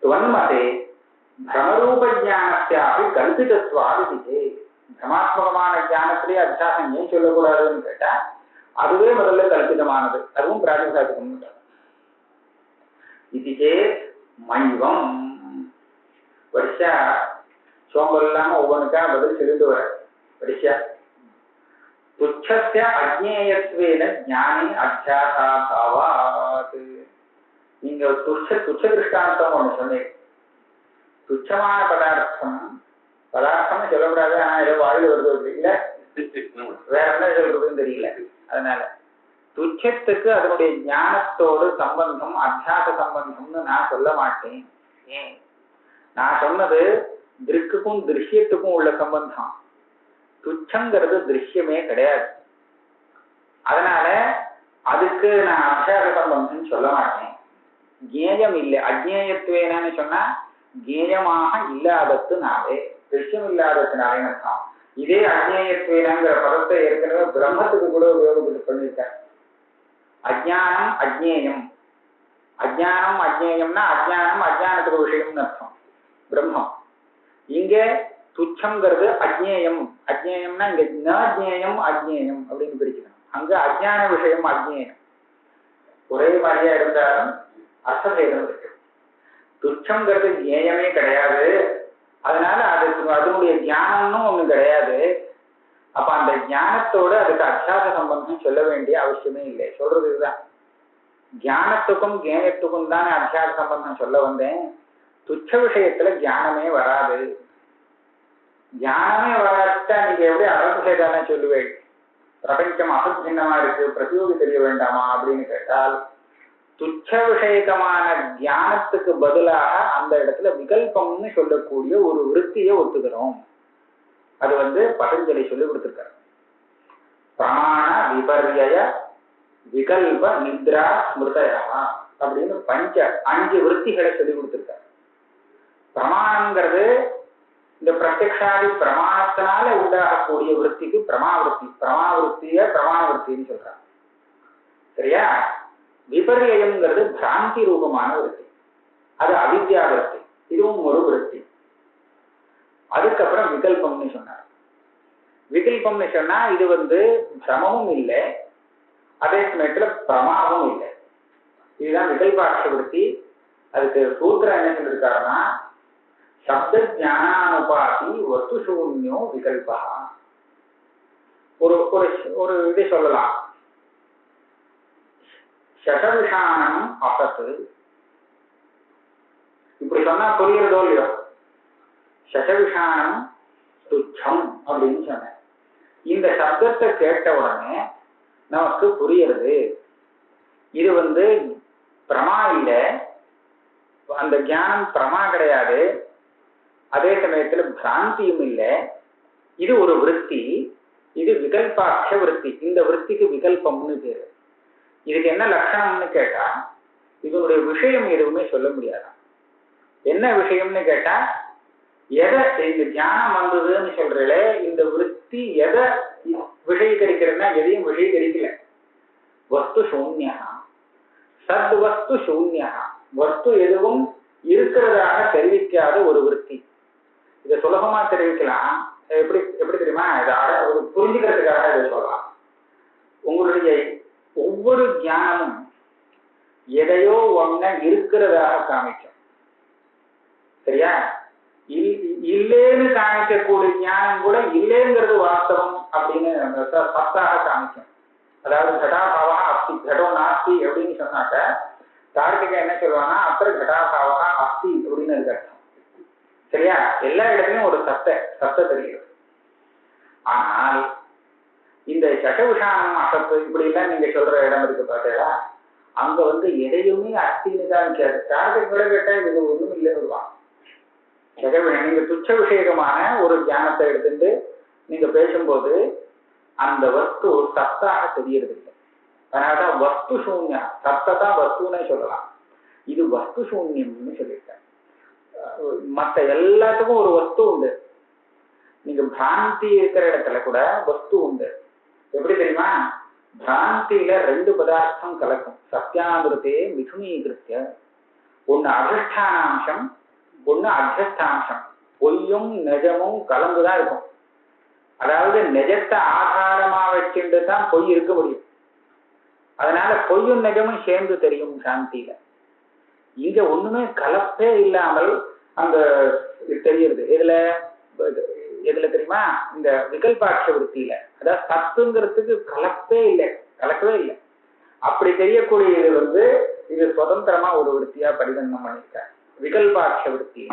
துவன்மதே பிரமரூப ஜானத்தியாகி கல்பிதத்வாதிதே. பிரமாத்மகமான ஞானத்திலே அத்தியாசம் ஏன் சொல்லக்கூடாதுன்னு கேட்டா அதுவே முதல்ல கல்பிதமானது, அதுவும் பிராதிபாசிகம். இதுக்கே மைவம் வரிசா சோம்பல் இல்லாம ஒவ்வொன்றுக்கா பதில் சொல்லிட்டு வர வரிசா. துச்சஸ்ய அஜ்ஞேயத்வேன ஞானி அத்தியாசாபாவாத். நீங்க துச்ச திருஷ்டாந்தம் ஒண்ணு சொன்னீங்க. துச்சமான பதார்த்தம்னு சொல்லக்கூடாது. ஆனா ஏதோ வாயில் வருது அப்படி இல்ல, வேற என்ன சொல்றதுன்னு தெரியல. அதனால துச்சத்துக்கு அதனுடைய ஞானத்தோடு சம்பந்தம் அத்தியாச சம்பந்தம்னு நான் சொல்ல மாட்டேன். ஏன்? நான் சொன்னது திருக்குக்கும் திருஷ்யத்துக்கும் உள்ள சம்பந்தம். துச்சங்கிறது திருஷ்யமே கிடையாது. அதனால அதுக்கு நான் அத்தியாச சம்பந்தம் சொல்ல மாட்டேன். ஜேயம் இல்லை. அஜ்ஞேயத்துவேனு சொன்னா ஜேயமாக இல்லாததுனாலே, திருஷ்யம் இல்லாததுனாலே அர்த்தம். இதே அஜ்ஞேயத்துவேனங்கிற பதத்தை ஏற்கனவே பிரம்மத்துக்கு கூட உபயோகப்பட்டு பண்ணியிருக்கார். அஜ்ஞானம் அஜ்ஞேயம், அஜ்ஞானம் அஜ்ஞேயம்னா அஜ்ஞானம் அஜ்ஞானத்துக்கு விஷயம்னு அர்த்தம் பிரம்மம். இங்க துச்சங்கிறது அஜ்ஞேயம். அஜ்ஞேயம்னா இங்க நஜ்ஞேயம் அஜ்ஞேயம் அப்படின்னு பிரிக்கணும். அங்க அஜ்ஞான விஷயம் அஜ்ஞேயம் ஒரே மாதிரியா இருந்தாலும் அர்த்தபேதம் இருக்கு. துச்சங்கிறது ஞேயமே கிடையாது. அதனால அதுக்கு அதனுடைய ஞானம்னு ஒண்ணு கிடையாது. அப்ப அந்த ஞானத்தோடு அதுக்கு அத்தியாச சம்பந்தம் சொல்ல வேண்டிய அவசியமே இல்லை. சொல்றது இதுதான். ஞானத்துக்கும் ஞேயத்துக்கும் தானே அத்தியாச சம்பந்தம் சொல்ல வந்தேன். துச்ச விஷயத்துல ஞானமே வராது. ஞானமே வராட்டா நீங்க எப்படி அறகுசேதானே சொல்லுவேன்? பிரபஞ்சம் அசத்சின்னமா இருக்கு, பிரதியோகி தெரிய வேண்டாமா அப்படின்னு கேட்டால், துச்ச விஷயகமான ஞானத்துக்கு பதிலாக அந்த இடத்துல விகல்பம்னு சொல்லக்கூடிய ஒரு விருத்தியை ஒத்துக்கிறோம். அது வந்து பதஞ்சலி சொல்லி கொடுத்திருக்காரு. பிரமாண விபர்ய விகல்ப நித்ரா ஸ்மிருதயா அப்படின்னு 5 விருத்திகளை சொல்லி கொடுத்திருக்காரு. பிரமாணங்கிறது இந்த பிரத்யக்ஷாதி பிரமாணத்தினால உண்டாகக்கூடிய விருத்திக்கு பிரமாவிருத்தி, பிரமாவிருத்திய பிரமாணவிருத்தின்னு சொல்றாங்க. சரியா? விபர்யங்கிறது பிராந்தி ரூபமான விருத்தி, அது அவித்யா விருத்தி, இதுவும் ஒரு விருத்தி. அதுக்கப்புறம் விகல்பம்னு சொன்னார். விகல்பம்னு சொன்னா இது வந்து பிரமமும் இல்லை, அதே சமயத்துல பிரமாவும் இல்லை. இதுதான் விகல்பாட்ச விருத்தி. அதுக்கு சூத்திரம் என்ன சொல்லிருக்காருன்னா, சப்த ஞானானுபாதி வஸ்து சூன்யோ விகல்பா. ஒரு இதை சொல்லலாம். சசவிஷானம் அசத்து. இப்படி சொன்னா புரியுறதோ இல்லையோ? சசவிஷானம் துச்சம் அப்படின்னு சொன்னேன். இந்த சப்தத்தை கேட்ட உடனே நமக்கு புரியுறது இது வந்து பிரமா இல்லை, அந்த ஞானம் பிரமா கிடையாது, அதே சமயத்துல பிராந்தியும் இல்லை, இது ஒரு விருத்தி, இது விகல்பாட்ச விருத்தி. இந்த விருத்திக்கு விகல்பம்னு பேரு. இதுக்கு என்ன லட்சணம்னு கேட்டா, இதனுடைய விஷயம் எதுவுமே சொல்ல முடியாது. என்ன விஷயம்னு கேட்டா, எதை இந்த ஞானம் வந்ததுன்னு சொல்றே, இந்த விருத்தி எதை விஷயீகரிக்கிறதுனா எதையும் விஷயீகரிக்கல. வஸ்து சூன்யா, சத் வஸ்து சூன்யா, வஸ்து எதுவும் இருக்கிறதாக தெரிவிக்காத ஒரு விருத்தி. இதை சுலபமா தெரிவிக்கலாம். எப்படி தெரியுமா? இதை புரிஞ்சுக்கிறதுக்காக இதை சொல்லலாம். உங்களுடைய ஒவ்வொரு ஞானமும் எதையோ ஒன்ன இருக்கிறதாக காமிக்கும். சரியா? இல்லேன்னு காமிக்கக்கூடிய ஞானம் கூட இல்லேங்கிறது வாஸ்தவம் அப்படின்னு சத்தாக காமிக்கும். அதாவது கடாபாவா அஸ்தி, கடோ நாஸ்தி அப்படின்னு சொன்னாக்க தார்க்கிக என்ன சொல்லுவாங்கன்னா, அப்புறம் கடாபாவா அஸ்தி அப்படின்னு இருக்கு அர்த்தம். சரியா? எல்லா இடத்துலயும் ஒரு சத்த தெரியுது. ஆனால் இந்த சசவிஷானம் அசத்து இப்படி எல்லாம் நீங்க சொல்ற இடம் இருக்கு பார்த்தா, அங்க வந்து எதையுமே அஸ்தின்னு தான் தார்க்கிக கேட்டா இது ஒண்ணும் இல்லைன்னு சொல்லுவாங்க. நீங்க துச்ச விஷயகமான ஒரு ஞானத்தை எடுத்துட்டு நீங்க பேசும்போது அந்த வஸ்து சத்தாக தெரியறது இல்லை. அதனாலதான் வஸ்து சூன்யம், சத்தை தான் வஸ்துன்னே சொல்லலாம். இது வஸ்து சூன்யம்னு சொல்லியிருக்கேன். மற்ற எல்லாத்துக்கும் ஒரு வஸ்து உண்டு. நீங்க பிராந்தி இருக்கிற இடத்துல கூட வஸ்து உண்டு. எப்படி தெரியுமா? பிராந்தியில ரெண்டு பதார்த்தம் கலக்கும். சத்தியாமிருத்தே மிதுனீகிருத்திய, ஒன்னு அதிஷ்டானாம்சம், ஒன்னு அத்தியஸ்தாம்சம். பொய்யும் நிஜமும் கலந்துதான் இருக்கும். அதாவது நிஜத்தை ஆதாரமா வச்சுட்டு தான் பொய் இருக்க முடியும். அதனால பொய்யும் நிஜமும் சேர்ந்து தெரியும் சாந்தியில. இங்க ஒண்ணுமே கலப்பே இல்லாமல் அந்த தெரியுது. இதுல எதுல தெரியுமா? இந்த விகல்பாட்ச விருத்தியில. அதாவது சத்துங்கிறதுக்கு கலப்பே இல்லை, கலக்கவே இல்லை. அப்படி தெரியக்கூடியது இது சுதந்திரமா ஒரு விருத்தியா பரிகரணம் பண்ணிருக்க. விகல்பாட்ச விருத்தி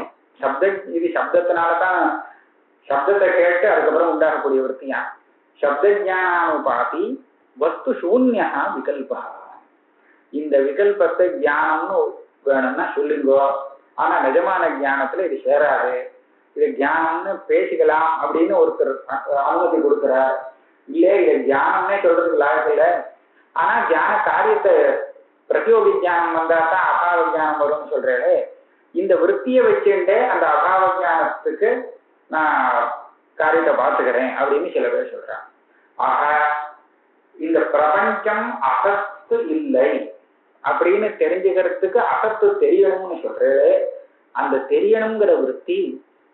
இது சப்தத்தினாலதான், சப்தத்தை கேட்டு அதுக்கப்புறம் உண்டாகக்கூடிய விருத்தியா. சப்தஜானுபாதி வஸ்து சூன்யா விகல்பா. இந்த விகல்பத்தை தியானம்னு வேணும்னா சொல்லுங்கோ, ஆனா நிஜமான தியானத்துல இது சேராது, இது தியானம்னு பேசிக்கலாம் அப்படின்னு ஒருத்தர் அனுமதி கொடுக்கிறார். இல்லையே இது தியானம்னே சொல்றதுக்கு லாயக்கில்ல. ஆனா தியான காரியத்தை பிரதியோகி தியானம் வந்தா தான் அபாவ தியானம் வரும்னு சொல்றேன். இந்த விற்த்தியை வச்சுட்டு அந்த அபாவ தியானத்துக்கு நான் காரியத்தை பார்த்துக்கிறேன் அப்படின்னு சில பேர் சொல்றாங்க. ஆக இந்த பிரபஞ்சம் அசத்து இல்லை அப்படின்னு தெரிஞ்சுக்கிறதுக்கு அசத்து தெரியணும்னு சொல்றது. அந்த தெரியணுங்கிற விற்பி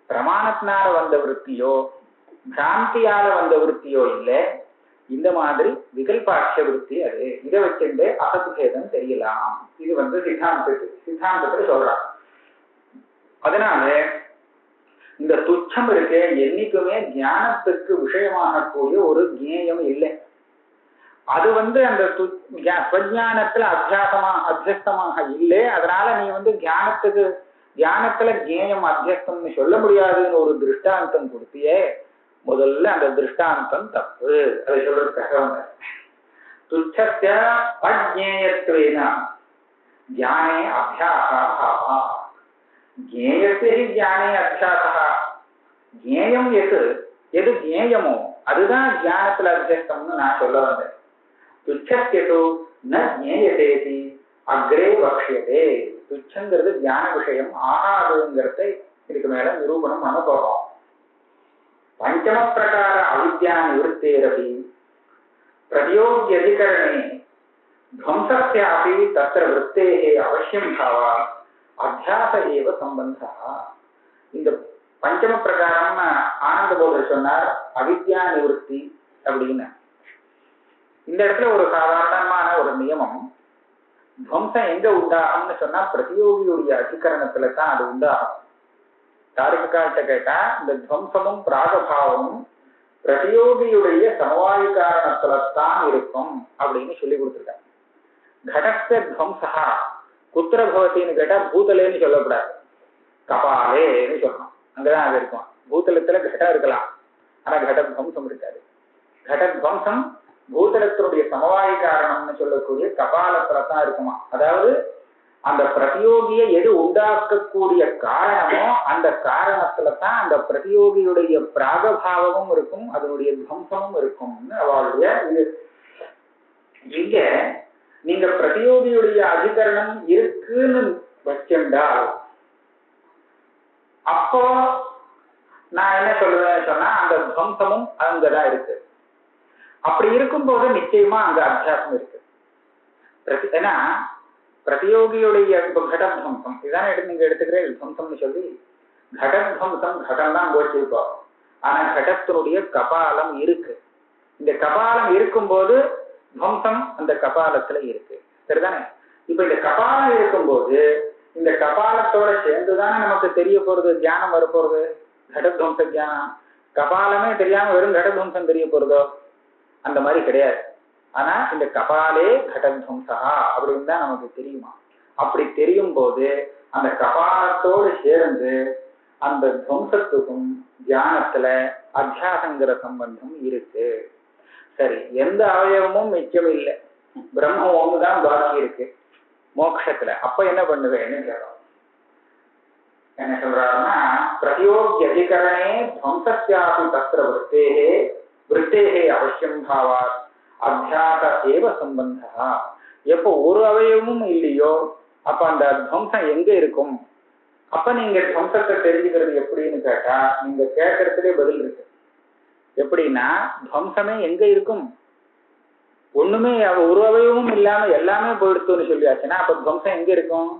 பிரமாணத்தினால வந்த விற்பியோ பிராந்தியால வந்த விற்பியோ இல்லை. இந்த மாதிரி விகல்பாட்ச விற்பி அது. இதை வச்சுட்டு அசத்து சேதம் தெரியலாம். இது சித்தாந்தத்துல சொல்றாங்க. அதனால இந்த துச்சம் இருக்க என்னைக்குமே ஞானத்துக்கு விஷயமாகக்கூடிய ஒரு ஜேயம் இல்லை. அது அந்த ஸ்வஜானத்துல அத்தியஸ்தமாக இல்லை. அதனால நீ தியானத்துல ஜேயம் அத்தியஸ்தம்னு சொல்ல முடியாதுன்னு ஒரு திருஷ்டாந்தம் கொடுத்தியே. முதல்ல அந்த திருஷ்டாந்தம் தப்பு. அதை சொல்றதுக்காக துச்சஸ்ய அஜ்ஞேயத்வேன ஞானே அபியாசா. ஜேயஸ்ய ஹி ஞானே அபியாசா. ஜேயம் எது ஜேயமோ அதுதான் தியானத்துல அத்தியஸ்தம்னு நான் சொல்ல வந்தேன். துச்சஸ்யது ந ஜேயதேதி அக்ரே வக்ஷியதே. துச்சங்கிறது தியான விஷயம் ஆகாதுங்கிறதை இதுக்கு மேல நிரூபணம் பண்ண போறோம். பஞ்சம பிரகார அவித்யா நிவృత్తேரபி பிரதியோகியதிகரணே துவம்சஸ்யாபி தத்ர விருத்தேஹே அவசியம் பாவா அத்தியாச ஏவ சம்பந்தா. இந்த பஞ்சம பிரகாரம் ஆனந்த போதர் சொன்னார் அவித்யா நிவృத்தி அப்படின்னு. இந்த இடத்துல ஒரு சாதாரணமான ஒரு நியமம். துவம்சம் எங்க உண்டாகும்னு சொன்னா பிரதியோகியுடைய அதிகரணத்துல தான் அது உண்டாகும். தாரிகாட்ட கேட்டா இந்த துவம்சமும் பிராகபாவமும் பிரதியோகியுடைய சமவாயு காரணத்துலத்தான் இருக்கும் அப்படின்னு சொல்லி கொடுத்துருக்காங்க. கடஸ்த துவம்சா குத்திர பவத்தின்னு கேட்டா பூதலேன்னு சொல்லக்கூடாது, கபாலேன்னு சொல்லணும். அங்கதான் அது இருக்கும். பூதலத்துல கடம் இருக்கலாம், ஆனா கடத்வம்சம் இருக்காது. கடத்வம்சம் பூதலத்தினுடைய சமவாயு காரணம்னு சொல்லக்கூடிய கபாலத்துலதான் இருக்குமா. அதாவது அந்த பிரதியோகியை எது உண்டாக்கக்கூடிய காரணமோ அந்த காரணத்துலதான் அந்த பிரதியோகியுடைய பிராகபாவமும் இருக்கும், அதனுடைய துவம்சமும் இருக்கும்னு அவளுடைய இது. இங்க நீங்க பிரதியோகியுடைய அதிகரணம் இருக்குன்னு வச்சிருந்தால் அப்போ நான் என்ன சொல்லுவேன்னு சொன்னா அந்த துவம்சமும் அங்கதான் இருக்கு. அப்படி இருக்கும்போது நிச்சயமா அங்க அத்தியாசம் இருக்கு. ஏன்னா பிரதியோகியுடைய கடத்வம்சம் இதானே நீங்க எடுத்துக்கிறேன் துவம்சம்னு சொல்லி. கடத்வம்சம் கடம் தான் கோச்சிருப்போம், ஆனா கடத்தினுடைய கபாலம் இருக்கு. இந்த கபாலம் இருக்கும்போது துவம்சம் அந்த கபாலத்துல இருக்கு, சரிதானே? இப்ப இந்த கபாலம் இருக்கும்போது இந்த கபாலத்தோட சேர்ந்துதானே நமக்கு தெரிய போறது, தியானம் வரப்போறது, கடத்வம்ச தியானம். கபாலமே தெரியாம வெறும் கடத்வம்சம் தெரிய போறதோ? அந்த மாதிரி கிடையாது. ஆனா இந்த கபாலே கடத்வம்சா அப்படின்னு தான் நமக்கு தெரியுமா. அப்படி தெரியும் போது அந்த கபாலத்தோடு சேர்ந்து அந்த துவம்சத்துக்கும் தியானத்துல அத்தியாசங்கிற சம்பந்தம் இருக்கு. சரி, எந்த அவயவமும் மிச்சம் இல்லை, பிரம்மம் ஒண்ணுதான் பாக்கி இருக்கு மோட்சத்துல. அப்ப என்ன பண்ணுவேன்னு கேட்கும். என்ன சொல்றாருன்னா, பிரதியோகி அதிகரணே துவம்சஸ்யாபி தத்ர விருத்தேகே அவசியம் பாவாத் அத்தியாச ஏவ சம்பந்தா. எப்போ ஒரு அவயவமும் இல்லையோ அப்ப அந்த துவம்சம் எங்க இருக்கும்? அப்ப நீங்க துவம்சத்தை தெரிஞ்சுக்கிறது எப்படின்னு கேட்டா, நீங்க கேட்கறதுலே பதில் இருக்கு. எப்படின்னா, துவம்சமே எங்க இருக்கும்? ஒண்ணுமே ஒரு அவயவமும் இல்லாம எல்லாமே போயிடுத்துன்னு சொல்லியாச்சுன்னா அப்ப துவம்சம் எங்க இருக்கும்?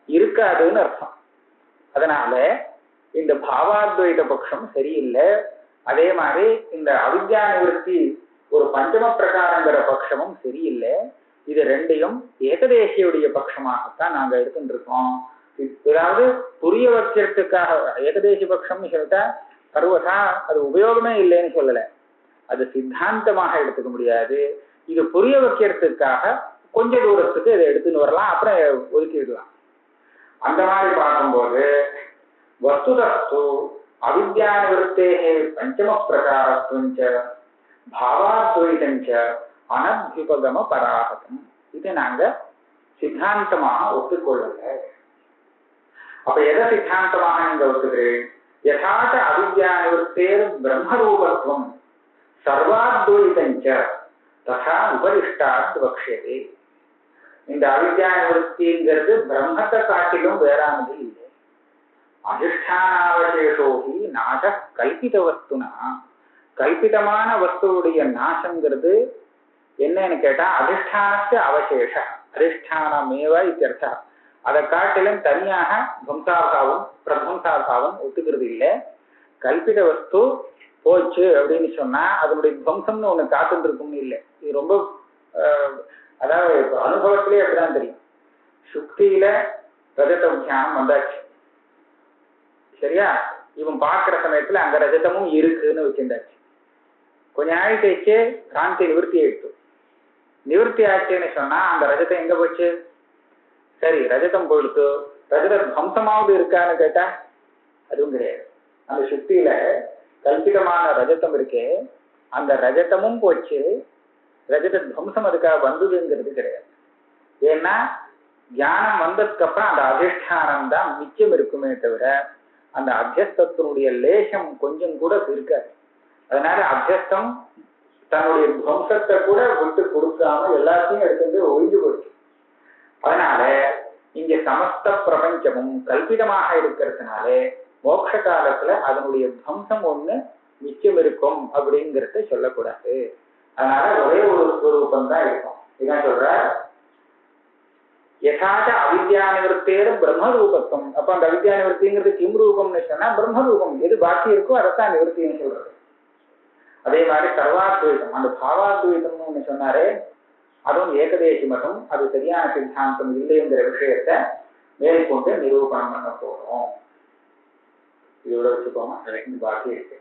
இருக்காதுன்னு அர்த்தம். அதனால இந்த பாவாத்வைத பட்சம் சரியில்லை. அதே மாதிரி இந்த அவித்யா நிவர்த்தி ஒரு பஞ்சம பிரகாரங்கிற பட்சமும் சரியில்லை. இது ரெண்டையும் ஏகதேசியுடைய பட்சமாகத்தான் நாங்க எடுத்துட்டு இருக்கோம். ஏதாவது புரிய வைக்கிறதுக்காக ஏகதேசி பட்சம்னு சொல்லிட்டா பருவதா அது உபயோகமே இல்லைன்னு சொல்லல, அது சித்தாந்தமாக எடுத்துக்க முடியாது. இது புரிய வைக்கிறதுக்காக கொஞ்ச தூரத்துக்கு இதை எடுத்துன்னு வரலாம், அப்புறம் ஒதுக்கிடலாம். அந்த மாதிரி பார்க்கும்போது வஸ்துதஸ்து அவித்யா நிவர்த்தேகே பஞ்சம பிரகாரத்துவஞ்ச பாவாத்வைதஞ்ச அனத்யுபகம பராகதம். இதை நாங்க சித்தாந்தமாக ஒத்துக்கொள்ளல. அப்ப எதை சித்தாந்தமாக நீங்க ஒத்துக்கிறேன்? யதாச்ச அவித்யா நிவர்த்தேர் பிரம்மரூபத்துவம் சர்வாத்வைதஞ்ச ததா உபரிஷ்டாத் வக்ஷதே. இந்த அவித்யா நிவர்த்திங்கிறது பிரம்மத்தை காட்டிலும் வேறானது இல்லை. அதிஷ்டானாவசேஷோகி நாச கல்பித வஸ்துனா, கல்பிதமான வஸ்துவுடைய நாசங்கிறது என்னன்னு கேட்டா அதிஷ்டானத்து அவசேஷ அதிஷ்டானமேவ இத்தியர்த்தா. அதை காட்டிலும் தனியாக துவம்சாபாவம் பிரத்வம்சாபாவம் ஒத்துக்கிறது இல்லை. கல்பித வஸ்து போச்சு அப்படின்னு சொன்னா அதனுடைய துவம்சம்னு ஒண்ணு காத்துட்டு இருக்கும்னு இல்லை. இது ரொம்ப அதாவது அனுபவத்திலே அப்படிதான் தெரியும். சுக்தியில ரஜத தியானம் வந்தாச்சு, சரியா? இவன் பார்க்கிற சமயத்துல அங்க ரஜதமும் இருக்குன்னு வச்சிருந்தாச்சு. கொஞ்ச நாள் கழிச்சு காந்தி நிவர்த்தி ஆயிடுச்சு. நிவர்த்தி ஆச்சுன்னு சொன்னா அந்த ரஜதம் எங்க போச்சு? சரி, ரஜதம் போயிடுத்து, ரஜத துவம்சமாவது இருக்கான்னு கேட்டா அதுவும் கிடையாது. அந்த சுக்தியில கல்பிதமான ரஜதம் இருக்கே, அந்த ரஜதமும் போச்சு, ரஜத துவம்சம் அதுக்காக வந்ததுங்கிறது கிடையாது. ஏன்னா தியானம் வந்ததுக்கு அப்புறம் அந்த அதிஷ்டானம் தான் மிச்சம் இருக்குமே தவிர அந்த அத்தியஸ்தத்தினுடைய லேசம் கொஞ்சம் கூட இருக்காது. அதனால அத்தியஸ்தம் தன்னுடைய துவம்சத்தை கூட விட்டு கொடுக்காம எல்லாத்தையும் எடுத்துட்டு ஒழிஞ்சு போச்சு. அதனால இங்க சமஸ்த பிரபஞ்சமும் கல்பிதமாக இருக்கிறதுனால மோட்ச காலத்துல அதனுடைய துவம்சம் ஒண்ணு மிச்சம் இருக்கும் அப்படிங்கிறத சொல்லக்கூடாது. அதனால ஒரே ஒரு ஸ்வரூபம் தான் இருக்கும். இதான் சொல்ற யதாச்ச அவித்யா நிவர்த்தேர் பிரம்மரூபத்துவம். அப்ப அந்த அவித்யா நிவர்த்திங்கிறது கிம் ரூபம்னு சொன்னா பிரம்மரூபம், எது பாக்கி இருக்கோ அதைத்தான் நிவர்த்தின்னு சொல்றது. அதே மாதிரி சர்வாத்வைதம், அந்த பாவாத்வைதம்னு ஒண்ணு சொன்னாரே, அதுவும் ஏகதேசி மதம், அது சரியான சித்தாந்தம் இல்லைங்கிற விஷயத்த மேற்கொண்டு நிரூபணம் பண்ண போறோம். இதோட வச்சுக்கோமா, பாக்கி இருக்கு.